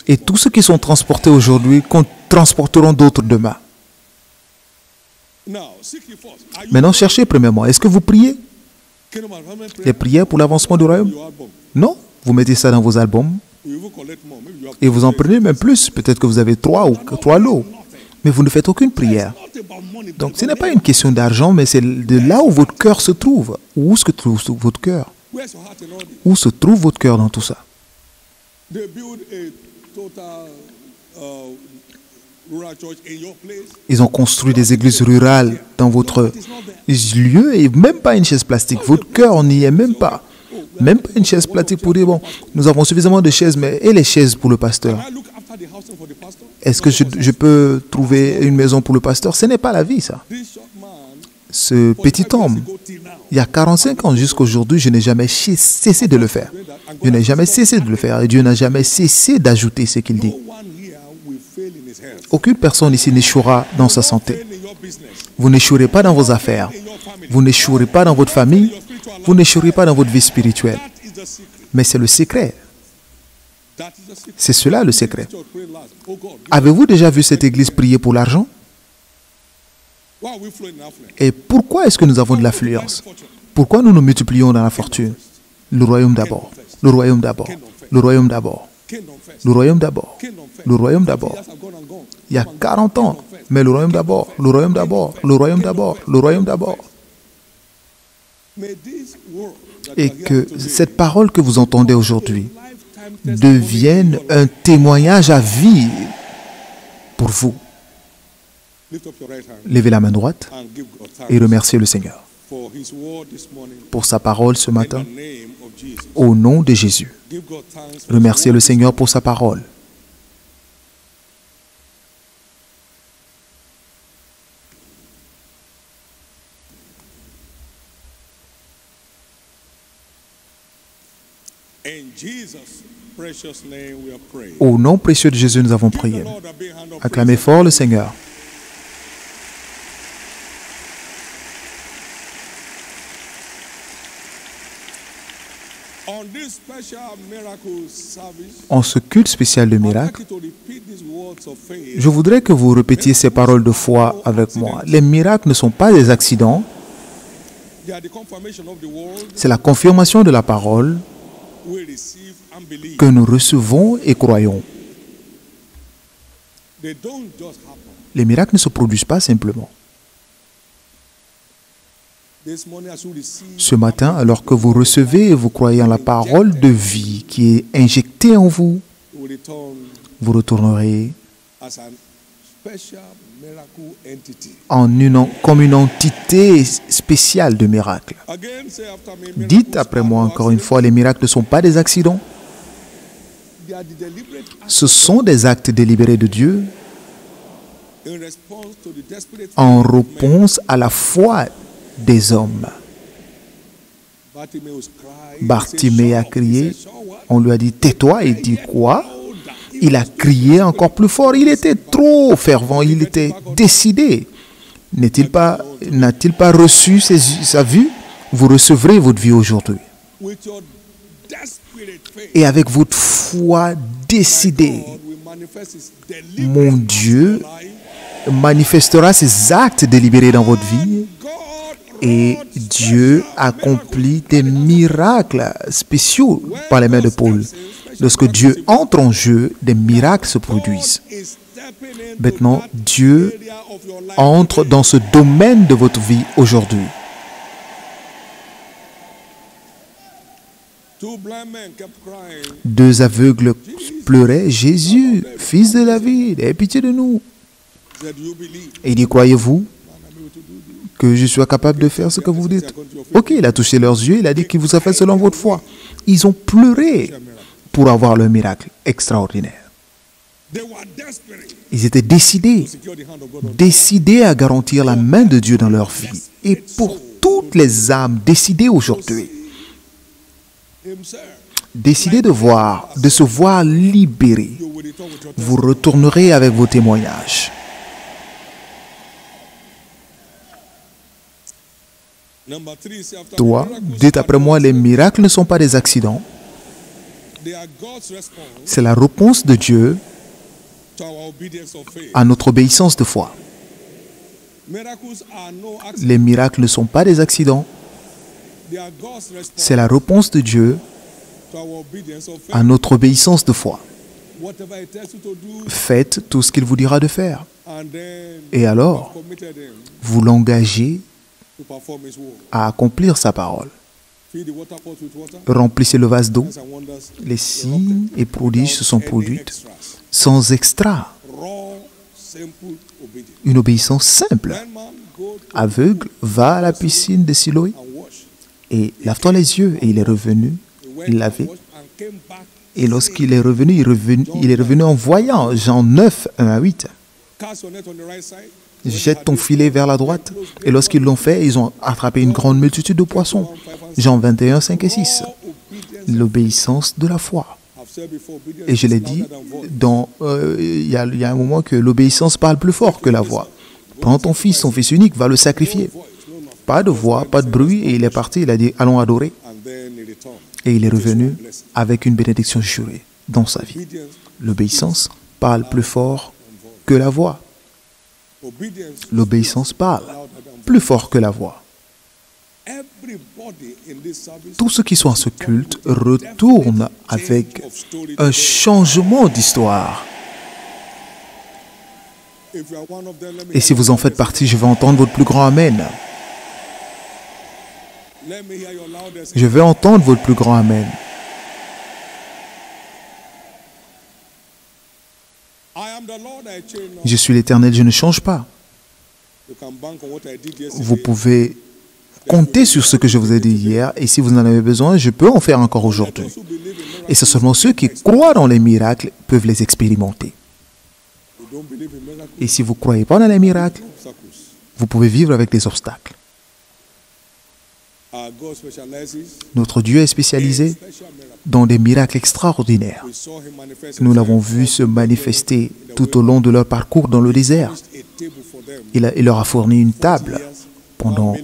Et tous ceux qui sont transportés aujourd'hui transporteront d'autres demain. Maintenant, cherchez premièrement. Est-ce que vous priez? Les prières pour l'avancement du royaume? Non. Vous mettez ça dans vos albums. Et vous en prenez même plus. Peut-être que vous avez 3 lots. Mais vous ne faites aucune prière. Donc ce n'est pas une question d'argent, mais c'est de là où votre cœur se trouve. Où se trouve votre cœur? Où se trouve votre cœur dans tout ça? Ils ont construit des églises rurales dans votre lieu et même pas une chaise plastique. Votre cœur n'y est même pas. Même pas une chaise plastique pour dire, bon, nous avons suffisamment de chaises, mais et les chaises pour le pasteur? Est-ce que je peux trouver une maison pour le pasteur? Ce n'est pas la vie, ça. Ce petit homme, il y a 45 ans jusqu'à aujourd'hui, je n'ai jamais cessé de le faire. Je n'ai jamais cessé de le faire. Et Dieu n'a jamais cessé d'ajouter ce qu'il dit. Aucune personne ici n'échouera dans sa santé. Vous n'échouerez pas dans vos affaires. Vous n'échouerez pas dans votre famille. Vous n'échouerez pas dans votre vie spirituelle. Mais c'est le secret. C'est cela le secret. Avez-vous déjà vu cette église prier pour l'argent? Et pourquoi est-ce que nous avons de l'affluence? Pourquoi nous nous multiplions dans la fortune? Le royaume d'abord. Le royaume d'abord. Le royaume d'abord. Le royaume d'abord. Le royaume d'abord. Il y a 40 ans. Mais le royaume d'abord. Le royaume d'abord. Le royaume d'abord. Le royaume d'abord. Et que cette parole que vous entendez aujourd'hui devienne un témoignage à vie pour vous. Levez la main droite et remerciez le Seigneur pour sa parole ce matin. Au nom de Jésus. Remerciez le Seigneur pour sa parole. Au nom précieux de Jésus, nous avons prié. Acclamez fort le Seigneur. En ce culte spécial de miracle, je voudrais que vous répétiez ces paroles de foi avec moi. Les miracles ne sont pas des accidents. C'est la confirmation de la parole we receive and believe. que nous recevons et croyons. They don't just happen. Les miracles ne se produisent pas simplement. This morning, as you receive, Ce matin, alors que vous recevez et vous croyez en la parole de vie qui est injectée en vous, you will return vous retournerez as a special miracle entity. comme une entité spéciale de miracles. Again, say after me, Dites miracles après are moi no encore une accident. fois, les miracles ne sont pas des accidents. They are the deliberate acts Ce sont des actes délibérés de Dieu in response to the desperate en faith of men. réponse à la foi des hommes. Bartimaeus cried, Bartimée he a said, crié, "Shout what?" on lui a dit tais-toi, il dit quoi? Il a crié encore plus fort, il était trop fervent, il était décidé. N'a-t-il pas reçu sa vue? Vous recevrez votre vie aujourd'hui. With your desperate faith, Et avec votre foi décidée, God will manifest his deliberate mon acts in Dieu your life. manifestera ses actes délibérés dans votre vie. God Et Dieu accomplit des miracles spéciaux par les mains de Paul. Lorsque Dieu entre en jeu, des miracles se produisent. is stepping into Maintenant, that Dieu area of your life entre today. dans ce domaine de votre vie aujourd'hui. Two blind men kept crying. Deux aveugles pleuraient. Jésus, fils de David, aie pitié de nous. Said, "You believe?" Et il dit, croyez-vous que je sois capable de faire ce que vous dites? Ok, il a touché leurs yeux, il a dit qu'il vous a fait selon votre foi. Ils ont pleuré pour avoir le miracle extraordinaire. They were desperate Ils étaient décidés, to secure the hand of God. décidés à garantir la main de Dieu dans leur vie. Et pour toutes les âmes décidées aujourd'hui, Himself, décidées de se voir libérées, you will return with your vous retournerez avec vos témoignages. Number 3, say after Toi, me, miracles dites are après moi, not- les miracles ne sont pas des accidents, They are God's response c'est la réponse de Dieu to our obedience of faith. à notre obéissance de foi. Miracles are no accident. Les miracles ne sont pas des accidents, They are God's response c'est la réponse de Dieu to our obedience of faith. à notre obéissance de foi. Whatever He tells you to do, Faites tout ce qu'il vous dira de faire. and then Et alors, committed Him vous l'engagez to perform His word. à accomplir sa parole. Fill the water pot with water. Remplissez le vase d'eau. Signs and wonders. Les signes et prodiges se sont Any produits extras. sans extra. Raw, simple obedience. Une obéissance simple. Blind man, go to Aveugle, va à la piscine de Siloé and wash. et lave-toi les yeux. Et il est revenu, He went il and lavait. washed and came back. Et lorsqu'il est revenu, il est revenu en voyant. Jean 9, 1 à 8. Cast your net on the right side. Jette ton filet vers la droite. Et lorsqu'ils l'ont fait, ils ont attrapé une grande multitude de poissons. Jean 21, 5 et 6. All obedience. L'obéissance de la foi. I've said before, obedience Et je l'ai is dit, louder than voice. il y a un moment que l'obéissance parle plus fort que la voix. Prends ton fils unique, va le sacrifier. Voice, no, no. Pas de voix, pas de bruit. Et il est parti, il a dit, allons adorer. And then he returned. Et il est revenu avec une bénédiction jurée dans sa vie. Obedience. L'obéissance parle plus fort que la voix. Obedience. L'obéissance parle Louder than voice. plus fort que la voix. Everybody in this service. Tous ceux qui sont à ce culte retournent avec of story. un changement d'histoire. If you are one of them, let me Et si vous en faites partie, je vais entendre votre plus grand Amen. hear your loudest. Je vais entendre votre plus grand Amen. I am the Lord, I change not. Je suis l'Éternel, je ne change pas. You can bank on what I did yesterday. Vous pouvez compter sur ce que je vous ai dit hier, et si vous en avez besoin, je peux en faire encore aujourd'hui. Those who believe in miracles, Et c'est seulement ceux qui croient dans les miracles peuvent les expérimenter. you don't believe in miracles, Et si vous ne croyez pas dans les miracles, obstacles. vous pouvez vivre avec des obstacles. Our God specializes Notre Dieu est spécialisé special miracles. dans des miracles extraordinaires. We saw him manifest Nous l'avons vu se manifester tout au long de leur parcours dans le désert. a table for them. Il leur a fourni une table pendant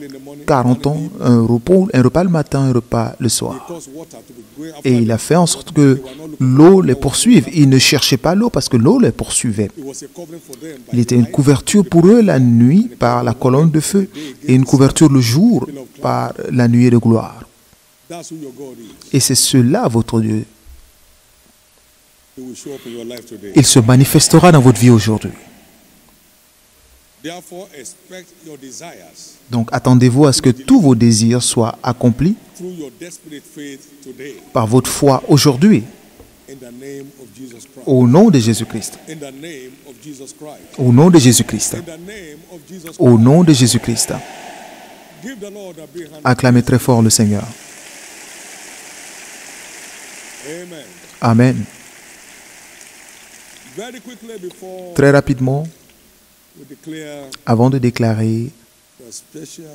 40 ans, un repas le matin, un repas le soir. Cause water to be going after Et il a fait en sorte que l'eau les poursuive. Ils ne cherchaient pas l'eau parce que l'eau les poursuivait. It was a covering for them. Il était une couverture pour eux la nuit par la colonne de feu et une couverture le jour par la nuée de gloire. That's who your God is. Et c'est cela votre Dieu. He will show up in your life today. Il se manifestera dans votre vie aujourd'hui. Therefore, expect your desires Donc attendez-vous à ce que tous vos désirs soient accomplis through your desperate faith today. par votre foi aujourd'hui, In the name of Jesus Christ. au nom de Jésus-Christ. In the name of Jesus Christ. Au nom de Jésus-Christ. In the name of Jesus Christ. Au nom de Jésus-Christ. Give the Lord a big hand. Acclamez très fort le Seigneur. Amen. Amen. Very quickly before Très rapidement, we declare avant de déclarer a special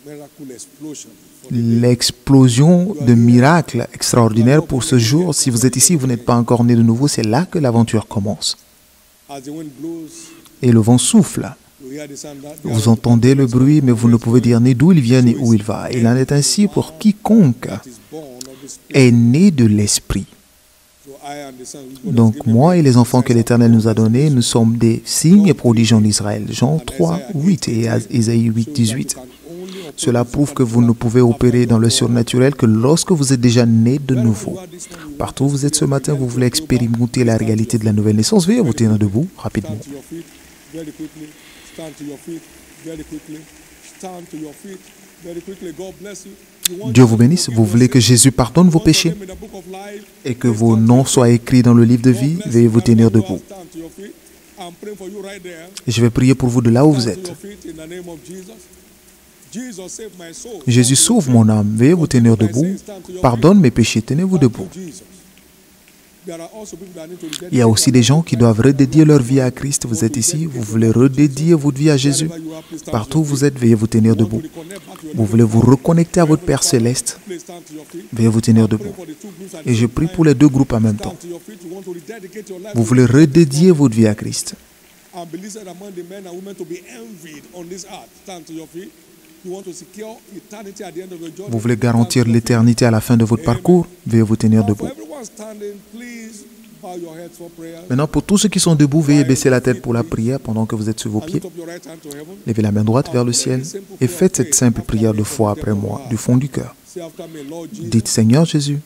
miracle explosion for the day. l'explosion de miracles extraordinaires pour ce jour, si vous êtes ici, vous n'êtes pas encore né de nouveau, c'est là que l'aventure commence. As the wind blows, Et le vent souffle. you hear the sound that Vous entendez le bruit, mais vous ne pouvez dire ni d'où il vient ni où il va. Il en est ainsi pour quiconque is born of the Spirit. est né de l'Esprit. So I and the Son, God has Donc given moi me et les enfants que l'Éternel nous a donnés, nous sommes des signes et prodiges en Israël. Jean 3, 8 et Ésaïe 8, 18. can only operate Cela prouve que vous ne pouvez opérer dans le surnaturel que lorsque vous êtes déjà né de nouveau. Partout où vous êtes ce matin, vous voulez expérimenter la réalité de la nouvelle naissance. Veuillez vous tenir debout rapidement. stand to your feet very quickly. Stand to your feet very quickly. Stand to your feet very quickly. God bless you. You want Dieu vous bénisse. Vous voulez que Jésus pardonne vos péchés in the book of life. et que vos noms soient écrits dans le livre de vie. Veuillez vous tenir debout. Stand to your feet. I'm praying for you right there. Et je vais prier pour vous de là où vous Stand to êtes. your feet in the name of Jesus. Jesus save my soul. Jésus sauve mon âme. Veuillez vous tenir debout. Pardonne mes péchés. Tenez-vous debout. Jesus. There are also people that need to rededicate Il y a aussi des gens qui doivent redédier leur vie à Christ. Vous êtes ici, vous voulez redédier votre vie à Jésus. wherever you are, please stand Partout où vous êtes, veuillez vous tenir debout. to connect back to your Vous voulez vous reconnecter à votre Père céleste. please stand to your feet. Veuillez vous tenir debout. For the two groups at Et je prie pour les deux groupes en même temps. stand to your feet. You want to rededicate your life Vous voulez redédier votre vie à Christ. and be listed among the men and women to be envied on this earth. Stand to your feet. You want to secure eternity at the end of your journey. Vous voulez garantir l'éternité à la fin de votre parcours. Veuillez vous tenir For debout. everyone standing, please bow your heads for prayer. Maintenant, pour tous ceux qui sont debout, veuillez baisser la tête pour la prière pendant que vous êtes sur vos And pieds. lift up your right hand to heaven. Levez la main droite vers le ciel et faites cette simple prière de foi après moi, du fond du cœur. Say after me, Lord Jesus. Dites Seigneur Jésus,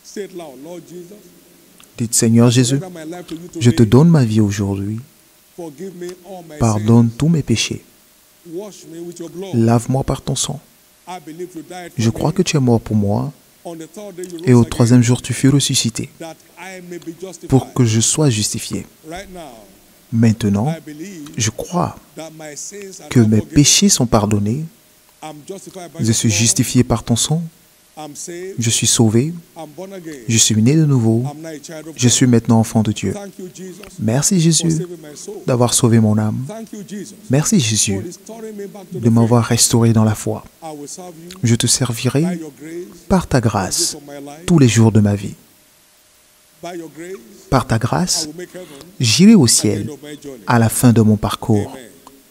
Say it loud, Lord Jesus. dites Seigneur Jésus, Surrender my life to you je te today. donne ma vie aujourd'hui. Forgive me all my Pardonne tous mes péchés. sins. Wash me with your blood. Lave-moi par ton sang. I believe you died Je for crois me. que tu es mort pour moi On the third day you et rose au troisième jour tu fus ressuscité that I may be justified. pour que je sois justifié. Right now, Maintenant, I believe je crois that my sins are que now mes forgiven. péchés sont pardonnés. I'm justified by Je your suis blood. justifié par ton sang. I'm saved. Je suis sauvé. I'm born again. Je suis né de nouveau. I'm now a child of Je God. suis maintenant enfant de Dieu. Thank you, Jesus, Merci for Jésus saving my soul. d'avoir sauvé mon âme. Thank you, Jesus, Merci for Jésus restoring me back to de the m'avoir faith. restauré dans la foi. I will serve you Je te by servirai your grace, par ta days grâce of my life. tous les jours de ma vie. By your grace, Par ta I grâce, will make heaven j'irai au at the end ciel of my journey. à la fin de mon parcours.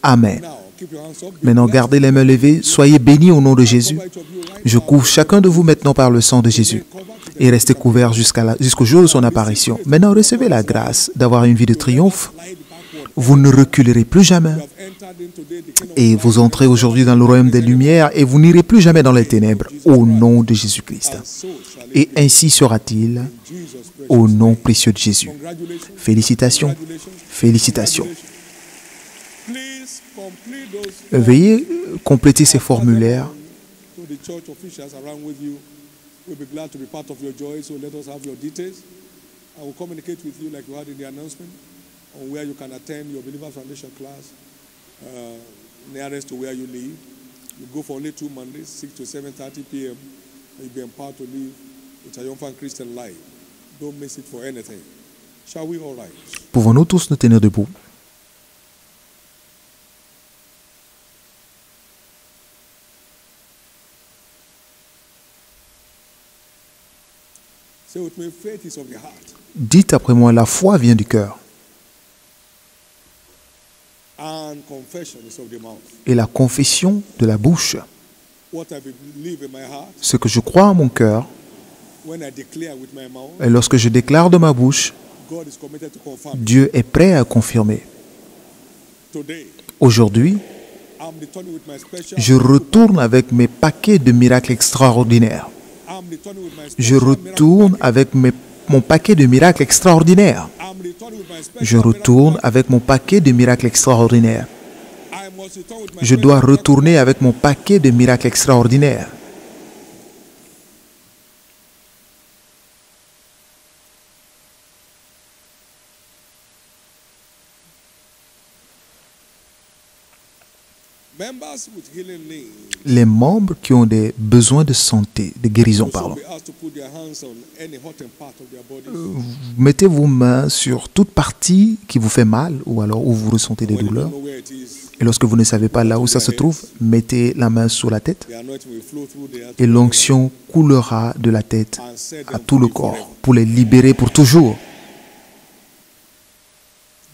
Amen. Amen. Now, keep your hands up. Be Maintenant, blessed. gardez les mains levées. Soyez bénis au nom de Jésus. Cover each of you right Je now. couvre chacun de vous maintenant par le sang de Jésus. Et restez couverts jusqu'au jour de son apparition. Maintenant, recevez la grâce d'avoir une vie de triomphe. Slide backward. Vous ne reculerez plus jamais. You have entered into the kingdom Et vous entrez aujourd'hui dans le royaume des lumières et vous n'irez plus jamais dans les ténèbres au nom de Jésus-Christ. and so shall it Et ainsi sera-t-il be. Jesus precious. au nom précieux de Jésus. Congratulations. Félicitations, Congratulations. félicitations. Please complete those Veuillez compléter ces formulaires. to the church officials around with you. We'll be glad to be part of your joy, so let us have your details. I will communicate with you like you had in the announcement on where you can attend your Believer Foundation class nearest to where you live. You go for only 2 Mondays, 6 to 7:30 p.m. and you'll be empowered to live a triumphant Christian life. Don't miss it for anything. Shall we all rise? Pouvons-nous tous nous tenir debout? Say with me, faith is of the heart, Dites après moi, la foi vient du cœur and confession is of the mouth. et la confession de la bouche. What I believe in my heart, Ce que je crois en mon cœur when I declare with my mouth, et lorsque je déclare de ma bouche, God is committed to confirm. Dieu est prêt à confirmer. Today, Aujourd'hui, I'm returning with my special. je retourne avec mes paquets de miracles extraordinaires. I'm I'm returning with my Je special retourne miracle avec mon paquet de miracles extraordinaires. package. I'm returning with my Je special retourne miracle avec mon paquet de miracles extraordinaires. package. I must return with my Je special dois miracle retourner package. avec mon paquet de miracles extraordinaires. Members with healing needs Les membres qui ont des besoins de santé, de guérison, will pardon, be asked to put their hands on any hurting part of their bodies. mettez vos mains sur toute partie qui vous fait mal ou alors où vous ressentez des When you douleurs. don't know where it is, Et lorsque vous ne savez pas là où ça se trouve, mettez la main sur la tête the anointing will flow through their et l'onction coulera de la tête and set à them tout le free forever. corps pour les libérer pour toujours.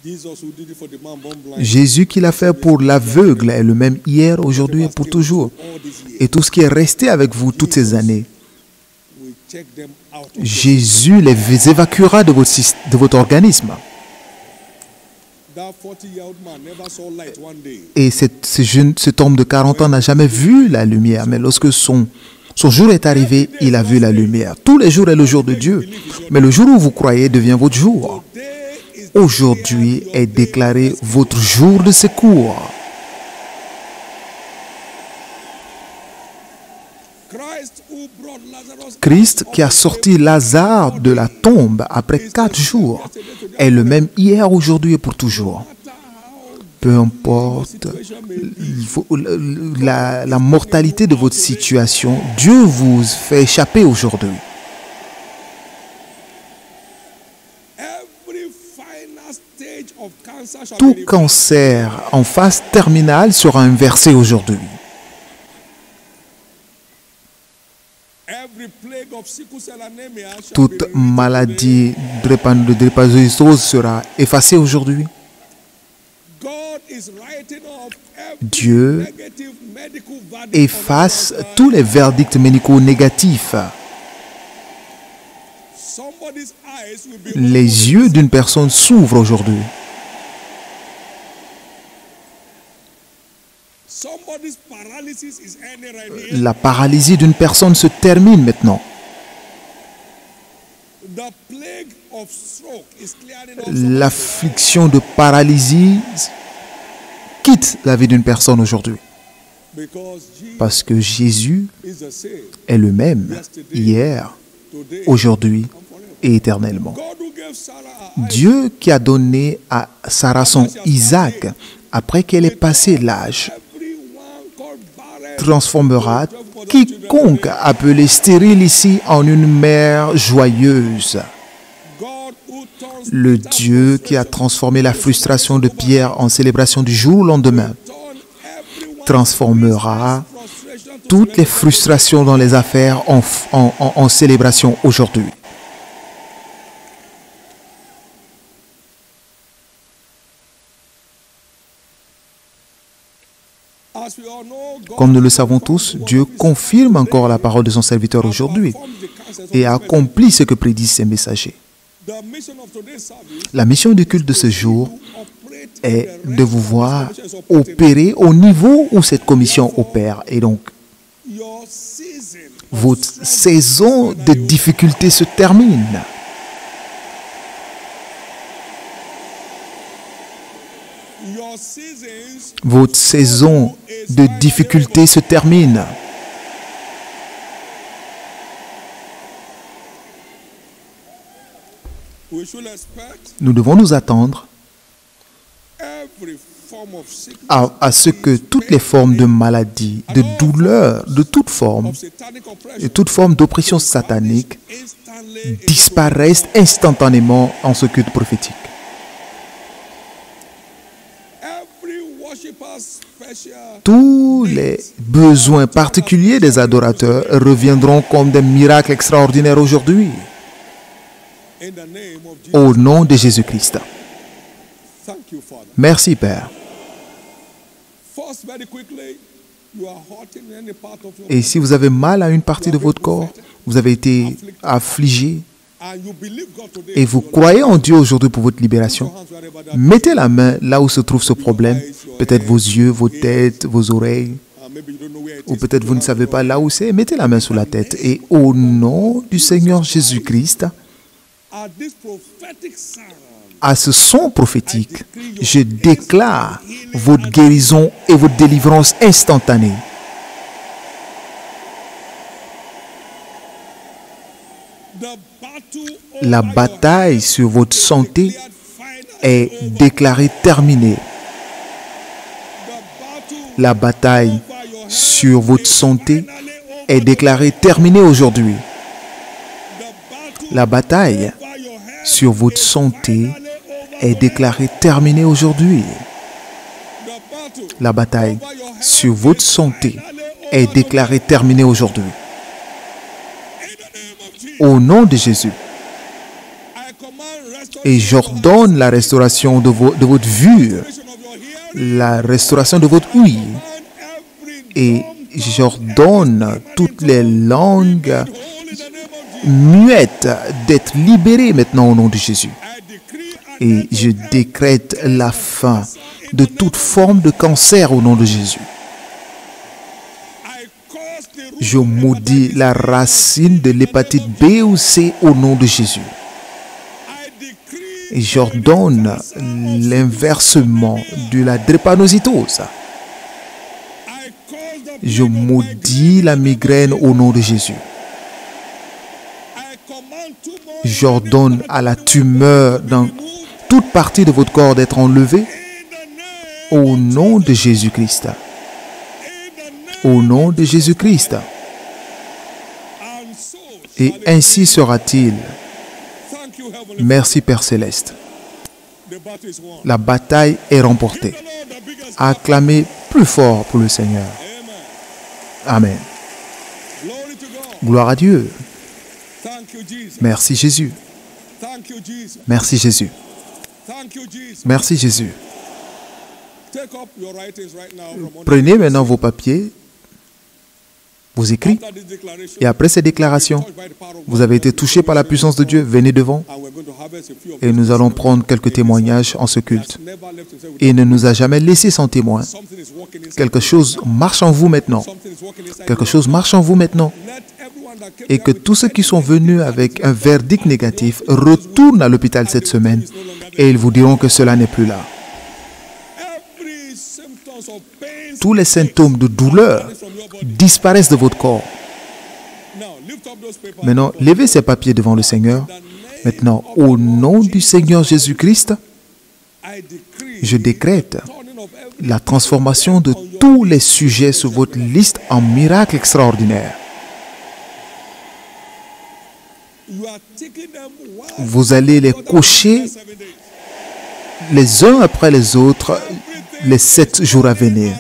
Jesus who did it for the man born blind Jésus qui l'a fait pour l'aveugle est le même hier, aujourd'hui et pour toujours. all these years Et tout ce qui est resté avec vous toutes ces années, will check them out of Jésus les évacuera de votre organisme. that 40-year-old man never saw light one day. Et cet homme de 40 ans n'a jamais vu la lumière, mais lorsque son jour est arrivé, il a vu la lumière. Tous les jours est le jour de Dieu, mais le jour où vous croyez devient votre jour. Today is Aujourd'hui est déclaré votre jour de secours. Christ who brought Lazarus Christ qui a sorti Lazare de la tombe après 4 jours est le même hier, aujourd'hui et pour toujours. Peu importe la mortalité de votre situation, Dieu vous fait échapper aujourd'hui. every final stage of cancer shall Tout be reversed. cancer en phase terminale sera inversé aujourd'hui. Every plague of sickle cell anemia shall be Toute reversed maladie de drépanocytose sera effacée aujourd'hui. today. God is writing off every Dieu negative medical verdict efface on our lives. tous les verdicts médicaux négatifs. Somebody's eyes will be Les yeux d'une personne s'ouvrent aujourd'hui. Somebody's paralysis is ending right here. La paralysie d'une personne se termine maintenant. The plague of stroke is clearing up somebody's L'affliction de paralysie quitte la vie d'une personne aujourd'hui. life because Jesus Parce que Jésus is the same est le même hier, today aujourd'hui and forever. et éternellement. God who gave Sarah her eyes Dieu qui a donné à Sarah son Isaac, après qu'elle ait passé l'âge, everyone called barren transformera quiconque appelé stérile ici en une mère joyeuse. God who turns Le Dieu qui a transformé la frustration de Pierre en célébration du jour au lendemain turn everyone transformera frustration to toutes les frustrations dans les affaires en célébration aujourd'hui. As we all know, God Comme nous le savons tous, Dieu confirme encore la parole de son serviteur aujourd'hui performs the counsels of et his message. accomplit ce que prédisent ses messagers. The mission of today's service La mission du culte de ce jour operate est in the de vous realm voir of this commission is operating. opérer au niveau où cette commission opère. Et donc, Your season of votre struggle saison de difficulté se termine. your seasons Votre saison de difficulté se termine. we should expect Nous devons nous attendre every form of sickness à ce que toutes les formes de maladie, de douleur, de toute forme, of satanic et oppression toute forme d'oppression satanique instantly disparaissent instantanément en ce culte prophétique. every worshipper's special Tous les besoins particuliers des adorateurs reviendront comme des miracles extraordinaires aujourd'hui, in the name of Jesus. au nom de Jésus-Christ. Thank you, Father. Merci, Père. First, very quickly, you are hurting in any part of your Et si vous avez mal à une partie de votre corps, vous avez été affligé and you believe God today. et vous croyez en Dieu aujourd'hui pour votre libération, Your hands wherever that mettez la main là où se trouve ce problème, peut-être vos yeux, vos têtes, vos oreilles, maybe you don't know where Ou peut-être vous ne savez pas là où c'est. Mettez la main sur la tête. Et au nom du Seigneur Jésus-Christ, à ce son prophétique, je déclare votre guérison et votre délivrance instantanée. La bataille sur votre santé est déclarée terminée. La bataille sur votre santé est déclarée terminée aujourd'hui. La bataille sur votre santé est déclarée terminée aujourd'hui. La bataille sur votre santé est déclarée terminée aujourd'hui. Au nom de Jésus. Et j'ordonne la restauration de votre vue, la restauration de votre ouïe. Et j'ordonne toutes les langues muettes d'être libérées maintenant au nom de Jésus. Et je décrète la fin de toute forme de cancer au nom de Jésus. Je maudis la racine de l'hépatite B ou C au nom de Jésus. Et j'ordonne l'inversement de la drépanocytose. Je maudis la migraine au nom de Jésus. J'ordonne à la tumeur dans toute partie de votre corps d'être enlevée au nom de Jésus-Christ. Au nom de Jésus-Christ. Et ainsi sera-t-il. Merci Père Céleste. La bataille est remportée. Acclamez plus fort pour le Seigneur. Amen. Gloire à Dieu. Merci Jésus. Merci Jésus. Merci Jésus. Prenez maintenant vos papiers, vos écrits, et après ces déclarations, vous avez été touché par la puissance de Dieu, venez devant, et nous allons prendre quelques témoignages en ce culte. Il ne nous a jamais laissé sans témoin. Quelque chose marche en vous maintenant. Quelque chose marche en vous maintenant. Et que tous ceux qui sont venus avec un verdict négatif retournent à l'hôpital cette semaine, et ils vous diront que cela n'est plus là. Tous les symptômes de douleur disparaissent de votre corps. Maintenant, levez ces papiers devant le Seigneur. Maintenant, au nom du Seigneur Jésus-Christ, je décrète la transformation de tous les sujets sur votre liste en miracle extraordinaire. Vous allez les cocher les uns après les autres les 7 jours à venir.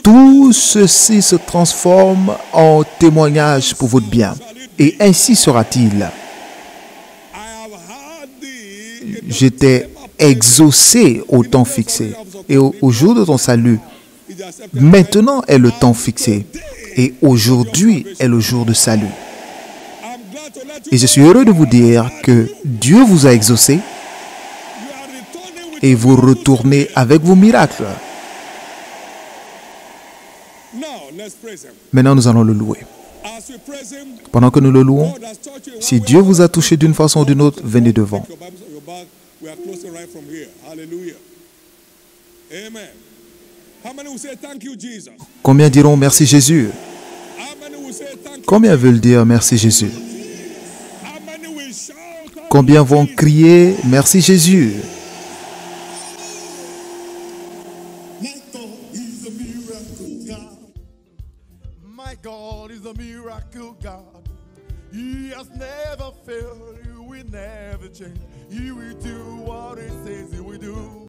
Tout ceci se transforme en témoignage pour votre bien. Et ainsi sera-t-il. J'étais exaucé au temps fixé. Et au jour de ton salut, maintenant est le temps fixé. Et aujourd'hui est le jour de salut. Et je suis heureux de vous dire que Dieu vous a exaucé et vous retournez avec vos miracles. Maintenant, nous allons le louer. Pendant que nous le louons, si Dieu vous a touché d'une façon ou d'une autre, venez devant. Combien diront merci Jésus? Combien veulent dire merci Jésus? Combien vont crier merci Jésus? My God is a miracle God. He has never failed. He will never change. He will do what he says he will do.